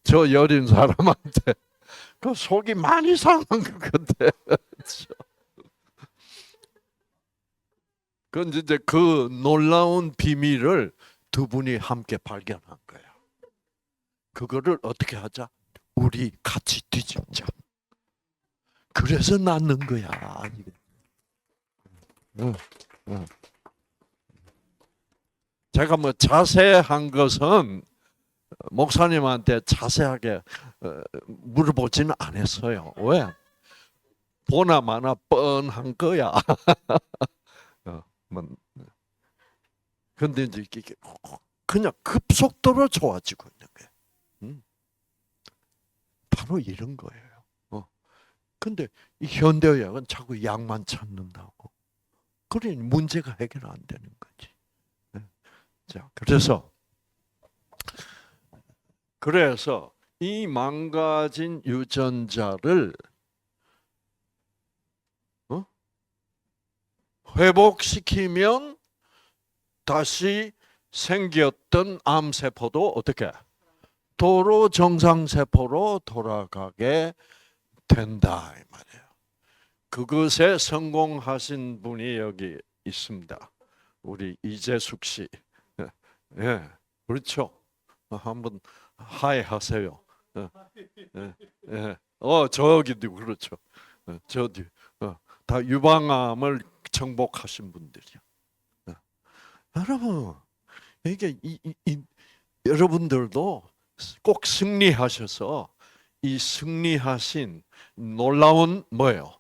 저 여린 사람한테. 그 속이 많이 상한 것 같아. 그건 이제 그 놀라운 비밀을 두 분이 함께 발견한 거야. 그거를 어떻게 하자? 우리 같이 뒤집자. 그래서 낳는 거야. 제가 뭐 자세한 것은 목사님한테 자세하게 물어보지는 않았어요. 왜? 보나 마나 뻔한 거야. 근데 이제 이게 그냥 급속도로 좋아지고 있는 거예요. 바로 이런 거예요. 근데 이 현대의학은 자꾸 약만 찾는다고. 그러니 문제가 해결 안 되는 거지. 자, 그래서 이 망가진 유전자를 회복시키면 다시 생겼던 암세포도 어떻게 도로 정상세포로 돌아가게 된다 이 말이에요. 그것에 성공하신 분이 여기 있습니다. 우리 이재숙 씨. 예, 그렇죠. 한번 하이 하세요. 예. 저기도 그렇죠. 저기 다 유방암을 정복하신 분들이야. 여러분, 이게 여러분들도 꼭 승리하셔서 이 승리하신 놀라운 뭐예요?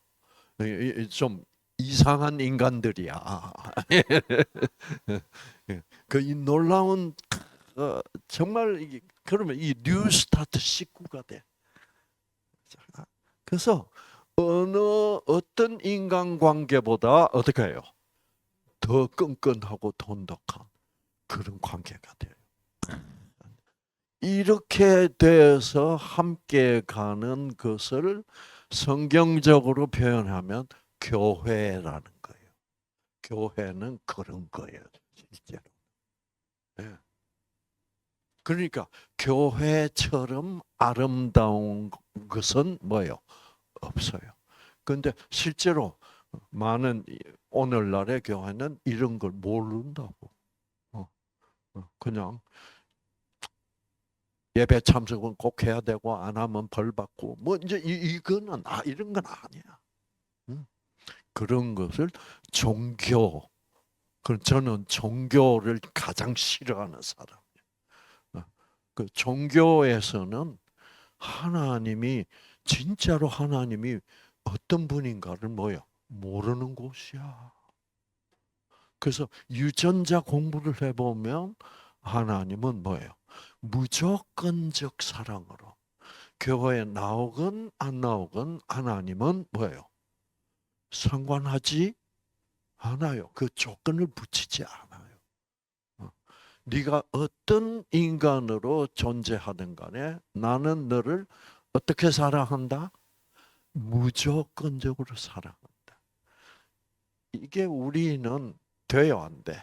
좀 이상한 인간들이야. 그 이 놀라운 정말 그러면 이 뉴스타트 식구가 돼. 그래서 어떤 인간관계보다 어떻게 해요? 더 끈끈하고 돈독한 그런 관계가 돼요. 이렇게 돼서 함께 가는 것을 성경적으로 표현하면 교회라는 거예요. 교회는 그런 거예요, 실제로. 네. 그러니까 교회처럼 아름다운 것은 뭐예요? 없어요. 그런데 실제로 많은 오늘날의 교회는 이런 걸 모른다고. 그냥 예배 참석은 꼭 해야 되고 안 하면 벌 받고 뭐 이제 이거는 이런 건 아니야. 그런 것을 종교. 저는 종교를 가장 싫어하는 사람이에요. 그 종교에서는 하나님이 진짜로 하나님이 어떤 분인가를 모르는 곳이야. 그래서 유전자 공부를 해보면 하나님은 뭐예요? 무조건적 사랑으로 교회에 나오건 안 나오건 하나님은 뭐예요? 상관하지 않아요. 그 조건을 붙이지 않아요. 네가 어떤 인간으로 존재하든 간에 나는 너를 어떻게 사랑한다? 무조건적으로 사랑한다. 이게 우리는 돼요, 안 돼?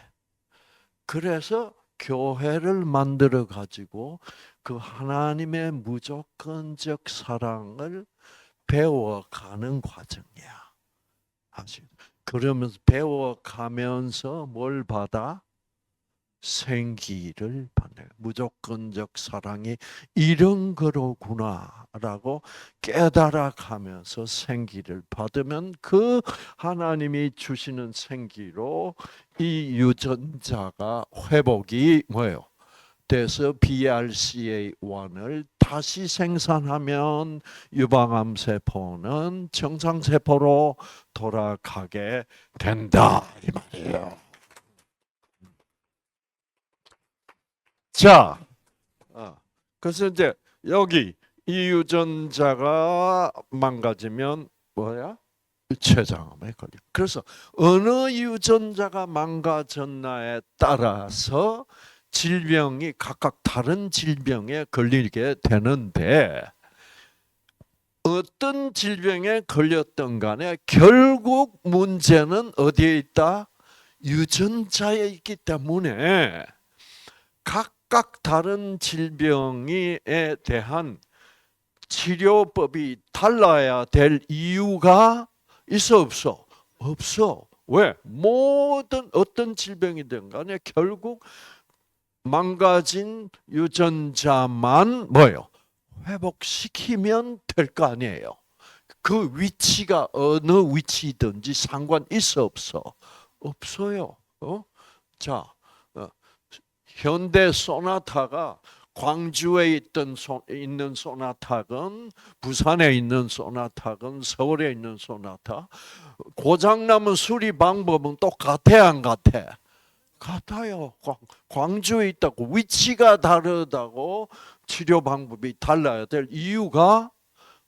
그래서 교회를 만들어 가지고 그 하나님의 무조건적 사랑을 배워가는 과정이야. 그러면서 배워가면서 뭘 받아? 생기를 받는. 무조건적 사랑이 이런 거로구나라고 깨달아가면서 생기를 받으면 그 하나님이 주시는 생기로 이 유전자가 회복이 뭐예요? 돼서 BRCA1을 다시 생산하면 유방암 세포는 정상 세포로 돌아가게 된다 이 말이에요. 자, 그래서 이제 여기 이 유전자가 망가지면 뭐야? 췌장암에 걸려. 그래서 어느 유전자가 망가졌나에 따라서 질병이 각각 다른 질병에 걸리게 되는데 어떤 질병에 걸렸던 간에 결국 문제는 어디에 있다? 유전자에 있기 때문에 각각 다른 질병에 대한 치료법이 달라야 될 이유가 있어 없어? 없어. 왜? 모든 어떤 질병이든 간에 결국 망가진 유전자만 뭐예요? 회복시키면 될 거 아니에요. 그 위치가 어느 위치든지 상관 있어 없어? 없어요. 자, 현대 소나타가 광주에 있는 소나타건 부산에 있는 소나타건 서울에 있는 소나타 고장나면 수리 방법은 똑같아 안 같아? 같아요. 광주에 있다고 위치가 다르다고 치료 방법이 달라야 될 이유가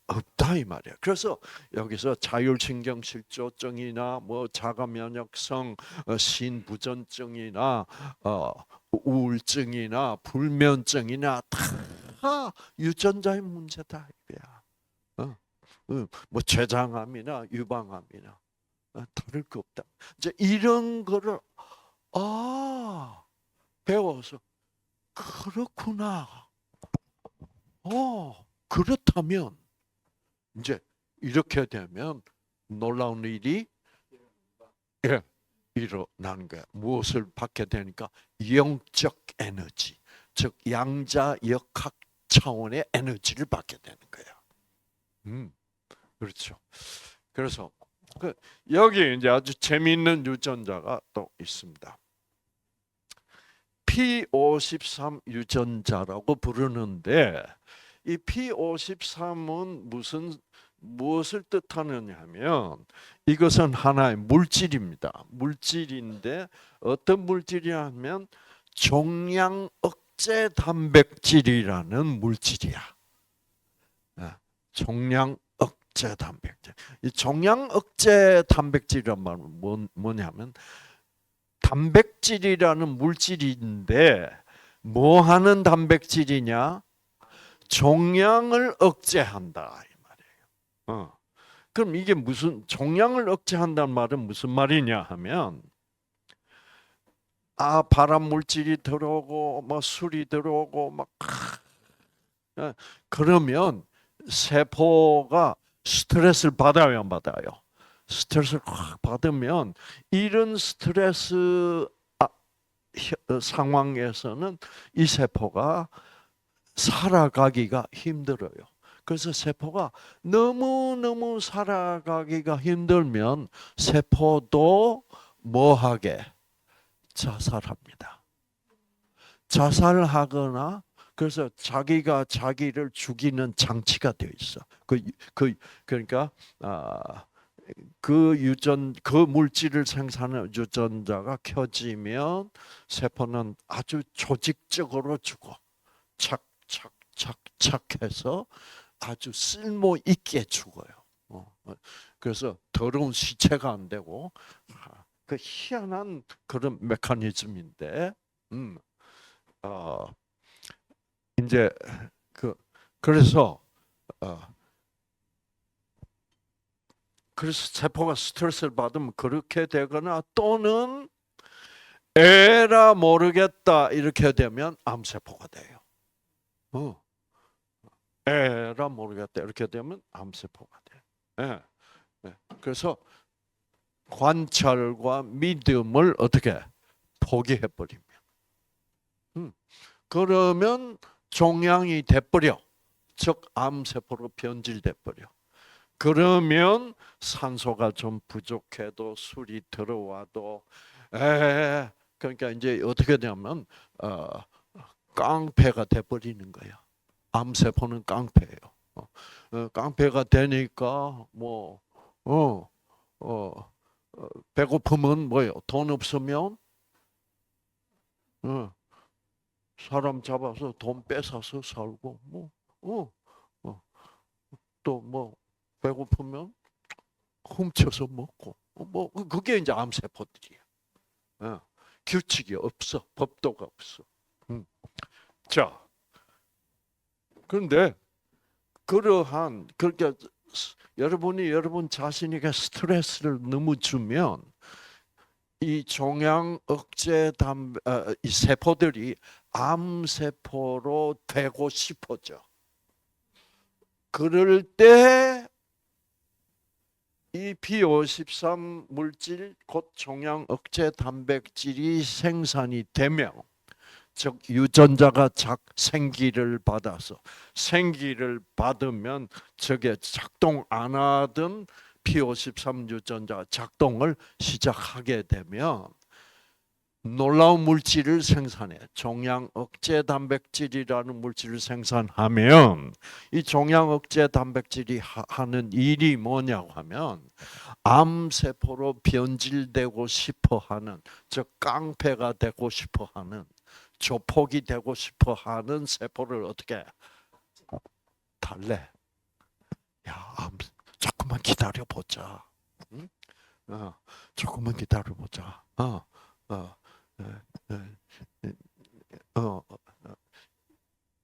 없다 이 말이야. 그래서 여기서 자율신경실조증이나 뭐 자가면역성 신부전증이나 우울증이나 불면증이나 다 유전자의 문제다 이거야. 뭐 췌장암이나 유방암이나 다를 거 없다. 이제 이런 거를 배워서 그렇구나. 그렇다면 이제 이렇게 되면 놀라운 일이 일어나는 거야. 무엇을 받게 되니까 영적 에너지, 즉 양자 역학 차원의 에너지를 받게 되는 거야. 그렇죠. 그래서 여기 이제 아주 재미있는 유전자가 또 있습니다. P53 유전자라고 부르는데 이 P53은 무엇을 뜻하느냐 하면 이것은 하나의 물질입니다. 물질인데 어떤 물질이냐면 종양 억제 단백질이라는 물질이야. 종양 억제 단백질. 이 종양 억제 단백질이란 말은 뭐냐면 단백질이라는 물질인데 뭐 하는 단백질이냐? 종양을 억제한다 이 말이에요. 그럼 이게 무슨 종양을 억제한다는 말은 무슨 말이냐 하면 발암 물질이 들어오고 뭐 술이 들어오고 막 그러면 세포가 스트레스를 받아요 안 받아요? 스트레스를 확 받으면 이런 스트레스 상황에서는 이 세포가 살아가기가 힘들어요. 그래서 세포가 너무너무 살아가기가 힘들면 세포도 뭐하게? 자살합니다. 자살하거나 그래서 자기가 자기를 죽이는 장치가 되어 있어. 그러니까 그 물질을 생산하는 유전자가 켜지면 세포는 아주 조직적으로 죽어. 착착착착해서 아주 쓸모 있게 죽어요. 그래서 더러운 시체가 안 되고 그 희한한 그런 메커니즘인데, 이제 그래서 세포가 스트레스를 받으면 그렇게 되거나 또는 에라 모르겠다 이렇게 되면 암세포가 돼요. 에라 모르겠다 이렇게 되면 암세포가 돼요. 예. 예. 그래서 관찰과 믿음을 어떻게 포기해 버리면, 그러면 종양이 돼버려. 즉 암세포로 변질돼 버려. 그러면 산소가 좀 부족해도 술이 들어와도 그러니까 이제 어떻게 되냐면 깡패가 돼 버리는 거야. 암세포는 깡패예요. 깡패가 되니까 뭐 배고프면 뭐예요? 돈 없으면 사람 잡아서 돈 뺏어서 살고 또 뭐 배고프면 훔쳐서 먹고 뭐 그게 이제 암세포들이야. 규칙이 없어, 법도가 없어. 자, 그런데 그러한 그렇게 여러분이 여러분 자신에게 스트레스를 너무 주면 이 종양 억제 이 세포들이 암세포로 되고 싶어져. 그럴 때 이 P53 물질, 곧 종양 억제 단백질이 생산이 되면, 즉 유전자가 생기를 받아서 생기를 받으면 저게 작동 안 하던 P53 유전자 작동을 시작하게 되면 놀라운 물질을 생산해. 종양 억제 단백질이라는 물질을 생산하면 이 종양 억제 단백질이 하는 일이 뭐냐고 하면 암세포로 변질되고 싶어하는, 즉 깡패가 되고 싶어하는, 조폭이 되고 싶어하는 세포를 어떻게 달래? 야, 조금만 기다려 보자. 응? 조금만 기다려 보자.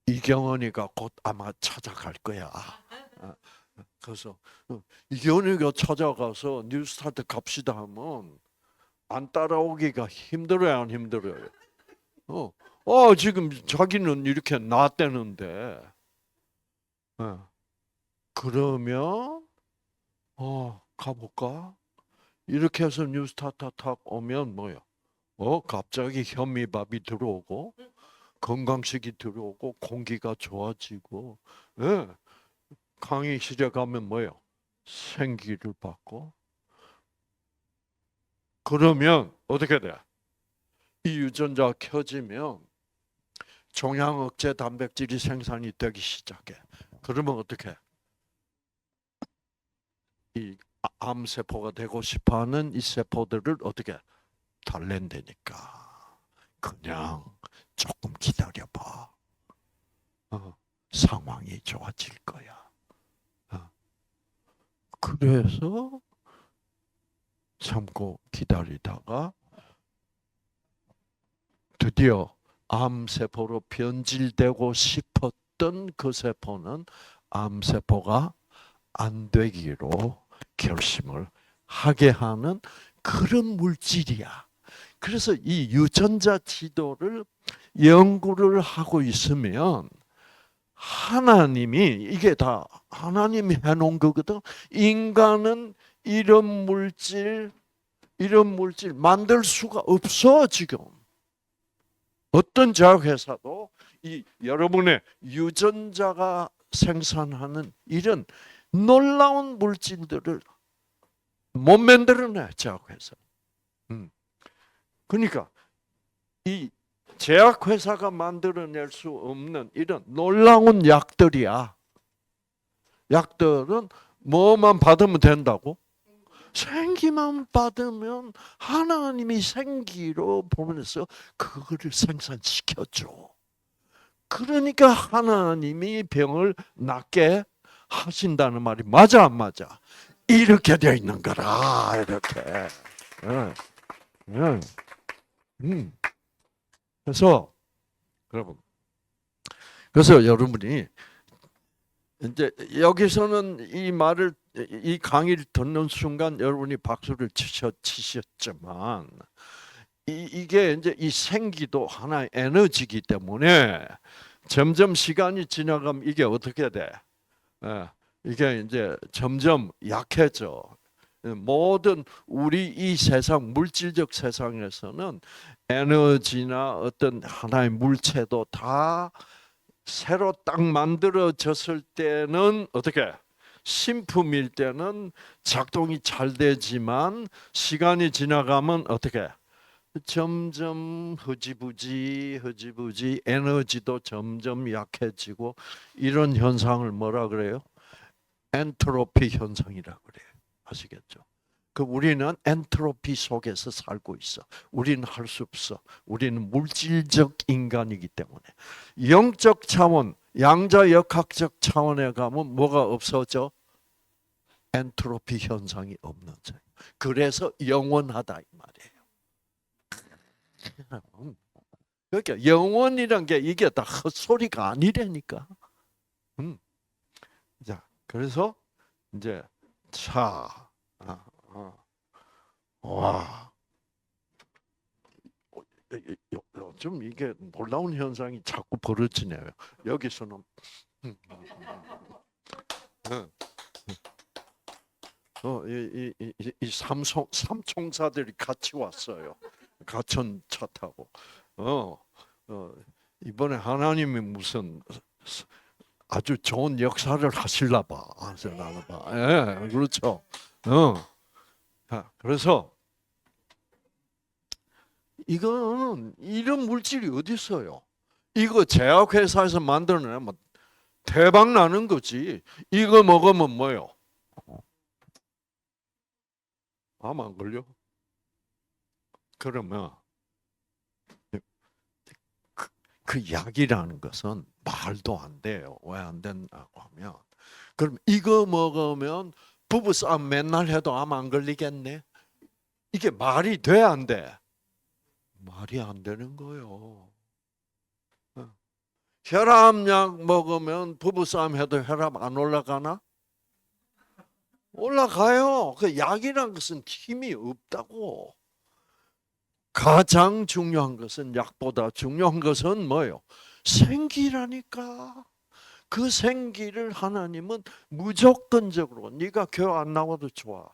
이경원이가 곧 아마 찾아갈 거야. 그래서 이경원이가 찾아가서 뉴스타트 갑시다 하면 안 따라오기가 힘들어요, 안 힘들어요? 지금 자기는 이렇게 낫대는데, 그러면 가볼까? 이렇게 해서 뉴스타트 탁 오면 뭐야? 갑자기 현미밥이 들어오고 건강식이 들어오고 공기가 좋아지고, 강의실에 가면 뭐예요? 생기를 받고. 그러면 어떻게 돼? 이 유전자가 켜지면 종양 억제 단백질이 생산이 되기 시작해. 그러면 어떻게? 이 암세포가 되고 싶어하는 이 세포들을 어떻게 달랜다니까. 그냥 조금 기다려봐. 상황이 좋아질 거야. 그래서 참고 기다리다가 드디어 암세포로 변질되고 싶었던 그 세포는 암세포가 안 되기로 결심을 하게 하는 그런 물질이야. 그래서 이 유전자 지도를 연구를 하고 있으면 하나님이, 이게 다 하나님이 해놓은 거거든. 인간은 이런 물질 만들 수가 없어. 지금 어떤 제약회사도 이 여러분의 유전자가 생산하는 이런 놀라운 물질들을 못 만들어내, 제약회사. 그러니까 이 제약회사가 만들어낼 수 없는 이런 놀라운 약들이야. 약들은 뭐만 받으면 된다고? 생기만 받으면 하나님이 생기로 보면서 그거를 생산시켜줘. 그러니까 하나님이 병을 낫게 하신다는 말이 맞아, 안 맞아? 이렇게 되어 있는 거라, 이렇게. 그래서 여러분이 이제 여기서는 이 강의를 듣는 순간 여러분이 박수를 치셨지만, 이게 이제 이 생기도 하나의 에너지이기 때문에 점점 시간이 지나가면 이게 어떻게 돼? 예, 이게 이제 점점 약해져. 모든 우리 이 세상 물질적 세상에서는 에너지나 어떤 하나의 물체도 다 새로 딱 만들어졌을 때는 어떻게 신품일 때는 작동이 잘 되지만 시간이 지나가면 어떻게 점점 흐지부지 에너지도 점점 약해지고 이런 현상을 뭐라 그래요? 엔트로피 현상이라 그래요. 아시겠죠? 그 우리는 엔트로피 속에서 살고 있어. 우리는 할 수 없어. 우리는 물질적 인간이기 때문에. 영적 차원, 양자 역학적 차원에 가면 뭐가 없어져? 엔트로피 현상이 없어져요. 그래서 영원하다 이 말이에요. 그러니까 영원이란 게 이게 다 헛소리가 아니라니까. 자, 그래서 이제 와, 좀 이게 놀라운 현상이 자꾸 벌어지네요. 여기서는 이 삼총사들이 같이 왔어요. 가천 차 타고. 이번에 하나님이 무슨 아주 좋은 역사를 하실라 봐. 예, 그렇죠. 그래서 이거는 이런 물질이 어디 있어요? 이거 제약회사에서 만들어내면 대박 나는 거지. 이거 먹으면 뭐요? 암 안 걸려? 그러면 그 약이라는 것은 말도 안 돼요. 왜 안 된다고 하면 그럼 이거 먹으면 부부싸움 맨날 해도 암 안 걸리겠네? 이게 말이 돼 안 돼? 말이 안 되는 거예요. 혈압약 먹으면 부부싸움 해도 혈압 안 올라가나? 올라가요. 그 약이란 것은 힘이 없다고. 가장 중요한 것은 약보다 중요한 것은 뭐예요? 생기라니까. 그 생기를 하나님은 무조건적으로 네가 교회 안 나와도 좋아.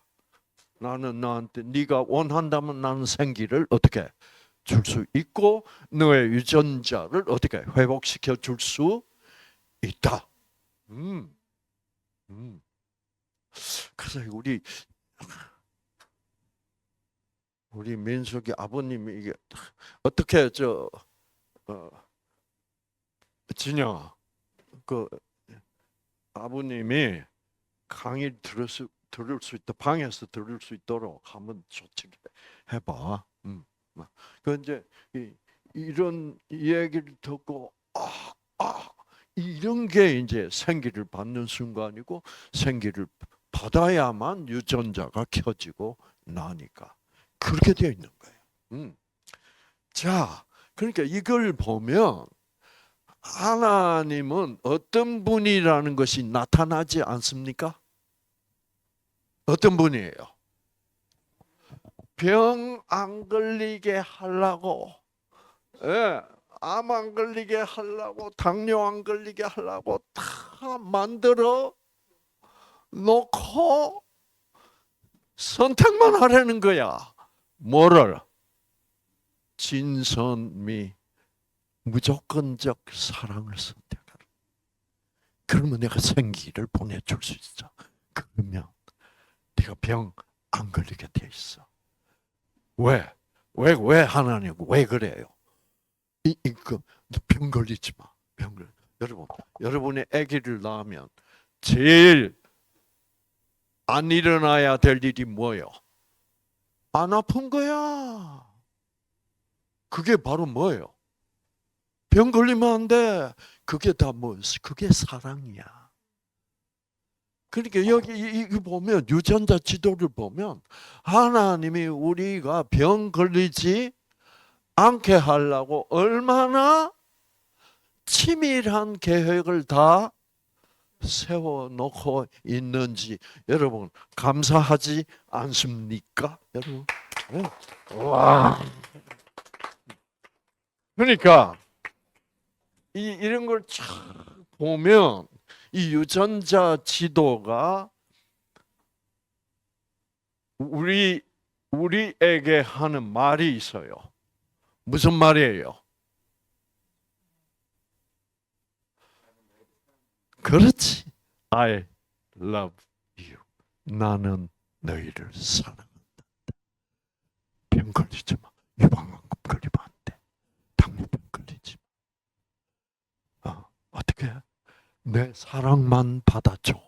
나는 너한테 네가 원한다면 나는 생기를 어떻게 줄 수 있고 너의 유전자를 어떻게 회복시켜 줄 수 있다. 그래서 우리 민숙이 아버님이 이게 어떻게 진영아 그 아버님이 강의 들을 수 있다 방에서 들을 수 있도록 한번 조치해 봐. 그 이제 이런 얘기를 듣고 이런 게 이제 생기를 받는 순간이고 생기를 받아야만 유전자가 켜지고 나니까 그렇게 되어 있는 거예요. 자, 그러니까 이걸 보면 하나님은 어떤 분이라는 것이 나타나지 않습니까? 어떤 분이에요? 병 안 걸리게 하려고, 예, 암 안 걸리게 하려고, 당뇨 안 걸리게 하려고 다 만들어 놓고 선택만 하라는 거야. 뭐를? 진선미 무조건적 사랑을 선택하라. 그러면 내가 생기를 보내줄 수 있어. 그러면 네가 병 안 걸리게 돼 있어. 왜 하나님 왜 그래요? 병 걸리지 마. 여러분의 아기를 낳으면 제일 안 일어나야 될 일이 뭐예요? 안 아픈 거야. 그게 바로 뭐예요? 병 걸리면 안 돼. 그게 다 그게 사랑이야. 그러니까 여기 보면 유전자 지도를 보면 하나님이 우리가 병 걸리지 않게 하려고 얼마나 치밀한 계획을 다 세워놓고 있는지 여러분 감사하지 않습니까? 여러분, 와. 그러니까 이런 걸 쫙 보면 이 유전자 지도가 우리에게 하는 말이 있어요. 무슨 말이에요? 그렇지. I love you. 나는 너희를 사랑한다. 병 걸리지 마. 유방암 걸리면 안 돼. 당뇨병 걸리지 마. 어떻게? 내 사랑만 받아줘.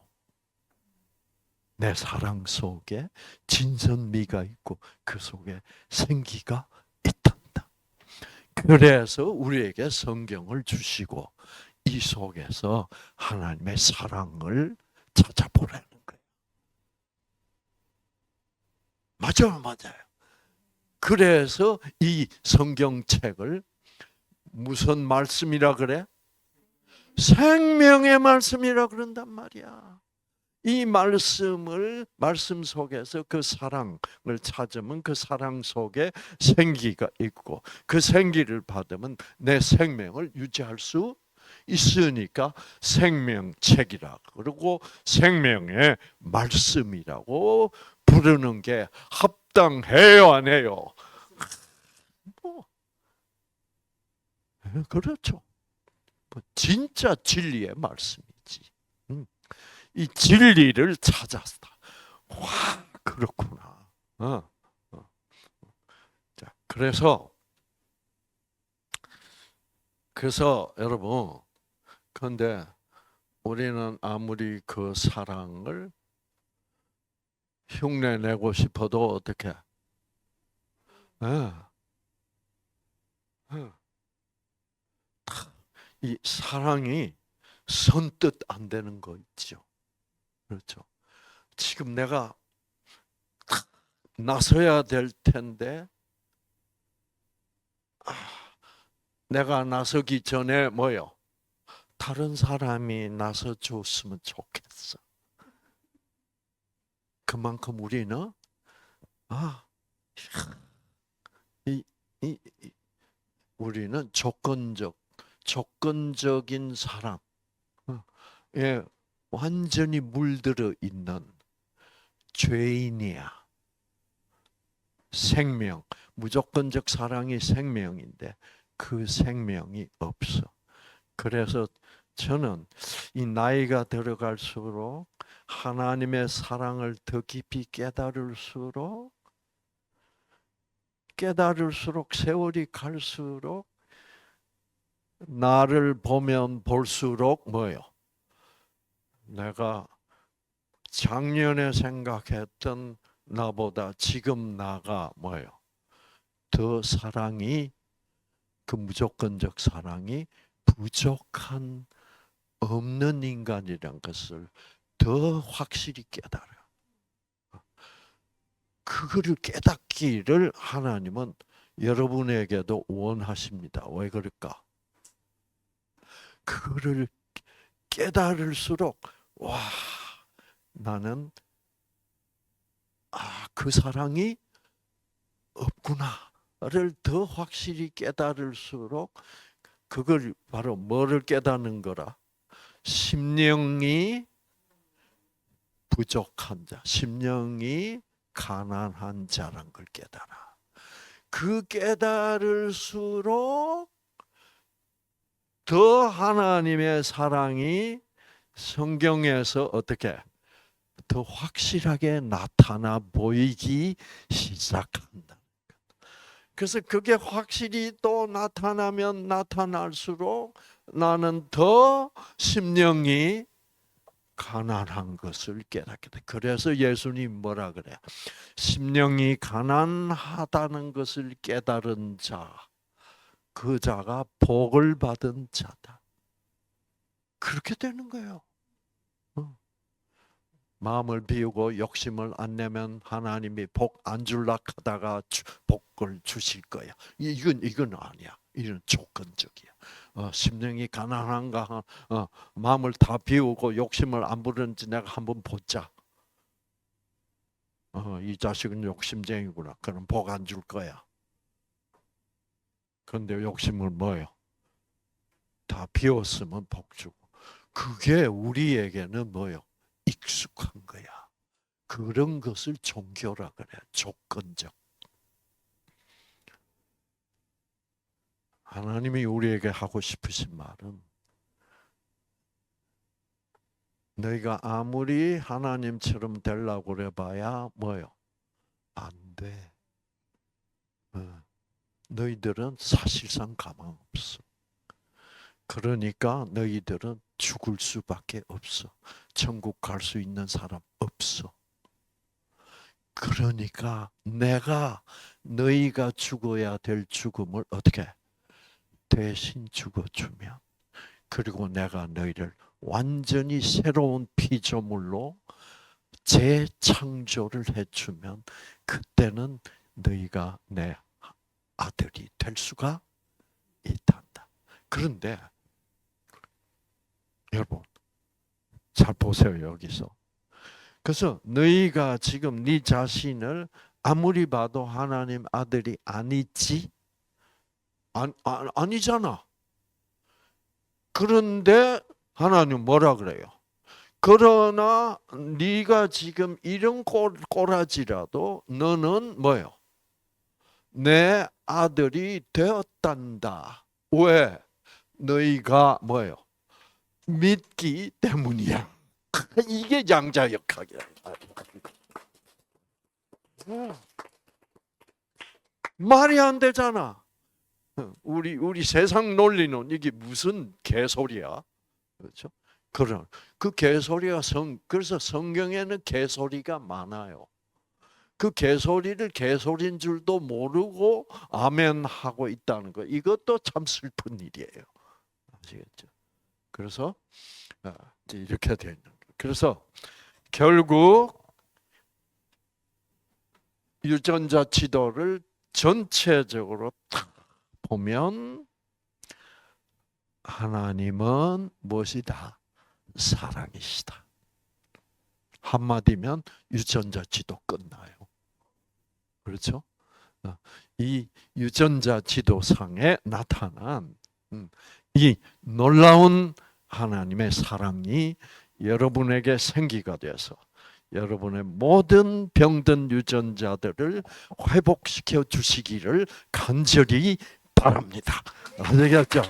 내 사랑 속에 진선미가 있고 그 속에 생기가 있단다. 그래서 우리에게 성경을 주시고 이 속에서 하나님의 사랑을 찾아보라는 거예요. 맞아요. 그래서 이 성경책을 무슨 말씀이라 그래? 생명의 말씀이라 그런단 말이야. 이 말씀 속에서 그 사랑을 찾으면 그 사랑 속에 생기가 있고 그 생기를 받으면 내 생명을 유지할 수 있으니까 생명책이라 그러고 생명의 말씀이라고 부르는 게 합당해요, 안 해요? 뭐, 그렇죠. 진짜 진리의 말씀이지. 이 진리를 찾았다. 와, 그렇구나. 자, 그래서 여러분, 그런데 우리는 아무리 그 사랑을 흉내내고 싶어도 어떻게? 이 사랑이 선뜻 안 되는 거 있죠. 그렇죠. 지금 내가 나서야 될 텐데, 내가 나서기 전에 뭐요? 다른 사람이 나서 줬으면 좋겠어. 그만큼 우리는 우리는 조건적인 사랑에 완전히 물들어 있는 죄인이야. 생명, 무조건적 사랑이 생명인데 그 생명이 없어. 그래서 저는 이 나이가 들어갈수록 하나님의 사랑을 더 깊이 깨달을수록 세월이 갈수록 나를 보면 볼수록 뭐예요? 내가 작년에 생각했던 나보다 지금 나가 뭐예요? 더 사랑이, 그 무조건적 사랑이 부족한 없는 인간이란 것을 더 확실히 깨달아요. 그거를 깨닫기를 하나님은 여러분에게도 원하십니다. 왜 그럴까? 그거를 깨달을수록 와, 나는 그 사랑이 없구나를 더 확실히 깨달을수록 그걸 바로 뭐를 깨닫는 거라? 심령이 부족한 자, 심령이 가난한 자란 걸 깨달아. 그 깨달을수록 더 하나님의 사랑이 성경에서 어떻게 더 확실하게 나타나 보이기 시작한다. 그래서 그게 확실히 또 나타나면 나타날수록 나는 더 심령이 가난한 것을 깨닫게 돼. 그래서 예수님 뭐라 그래? 심령이 가난하다는 것을 깨달은 자, 그 자가 복을 받은 자다. 그렇게 되는 거예요. 마음을 비우고 욕심을 안 내면 하나님이 복 안 줄라 하다가 복을 주실 거야. 이건 아니야. 이건 조건적이야. 심령이 가난한가, 마음을 다 비우고 욕심을 안 부르는지 내가 한번 보자. 이 자식은 욕심쟁이구나. 그럼 복 안 줄 거야. 그런데 욕심을 뭐예요? 다 비웠으면 복 주고. 그게 우리에게는 뭐예요? 익숙한 거야. 그런 것을 종교라 그래. 조건적. 하나님이 우리에게 하고 싶으신 말은 너희가 아무리 하나님처럼 되려고 그래봐야 뭐요? 안 돼. 너희들은 사실상 가망 없어. 그러니까 너희들은 죽을 수밖에 없어. 천국 갈 수 있는 사람 없어. 그러니까 내가 너희가 죽어야 될 죽음을 어떻게 대신 죽어주면, 그리고 내가 너희를 완전히 새로운 피조물로 재창조를 해주면 그때는 너희가 내 아들이 될 수가 있단다. 그런데 여러분 잘 보세요. 여기서. 그래서 너희가 지금 네 자신을 아무리 봐도 하나님 아들이 아니지? 아니잖아. 그런데 하나님 뭐라 그래요? 그러나 네가 지금 이런 꼬라지라도 너는 뭐요? 내 아들이 되었단다. 왜? 너희가 뭐요? 믿기 때문이야. 이게 양자역학이야. 말이 안 되잖아. 우리 세상 논리는 이게 무슨 개소리야? 그렇죠? 그런 그 개소리가 그래서 성경에는 개소리가 많아요. 그 개소리를 개소리인 줄도 모르고 아멘 하고 있다는 거, 이것도 참 슬픈 일이에요. 아시겠죠? 그래서 이렇게 되는 거예요. 그래서 결국 유전자 지도를 전체적으로 딱 보면 하나님은 무엇이다? 사랑이시다. 한마디면 유전자 지도 끝나요. 그렇죠? 이 유전자 지도상에 나타난 이 놀라운 하나님의 사랑이 여러분에게 생기가 돼서 여러분의 모든 병든 유전자들을 회복시켜 주시기를 간절히 바랍니다. 아시겠죠?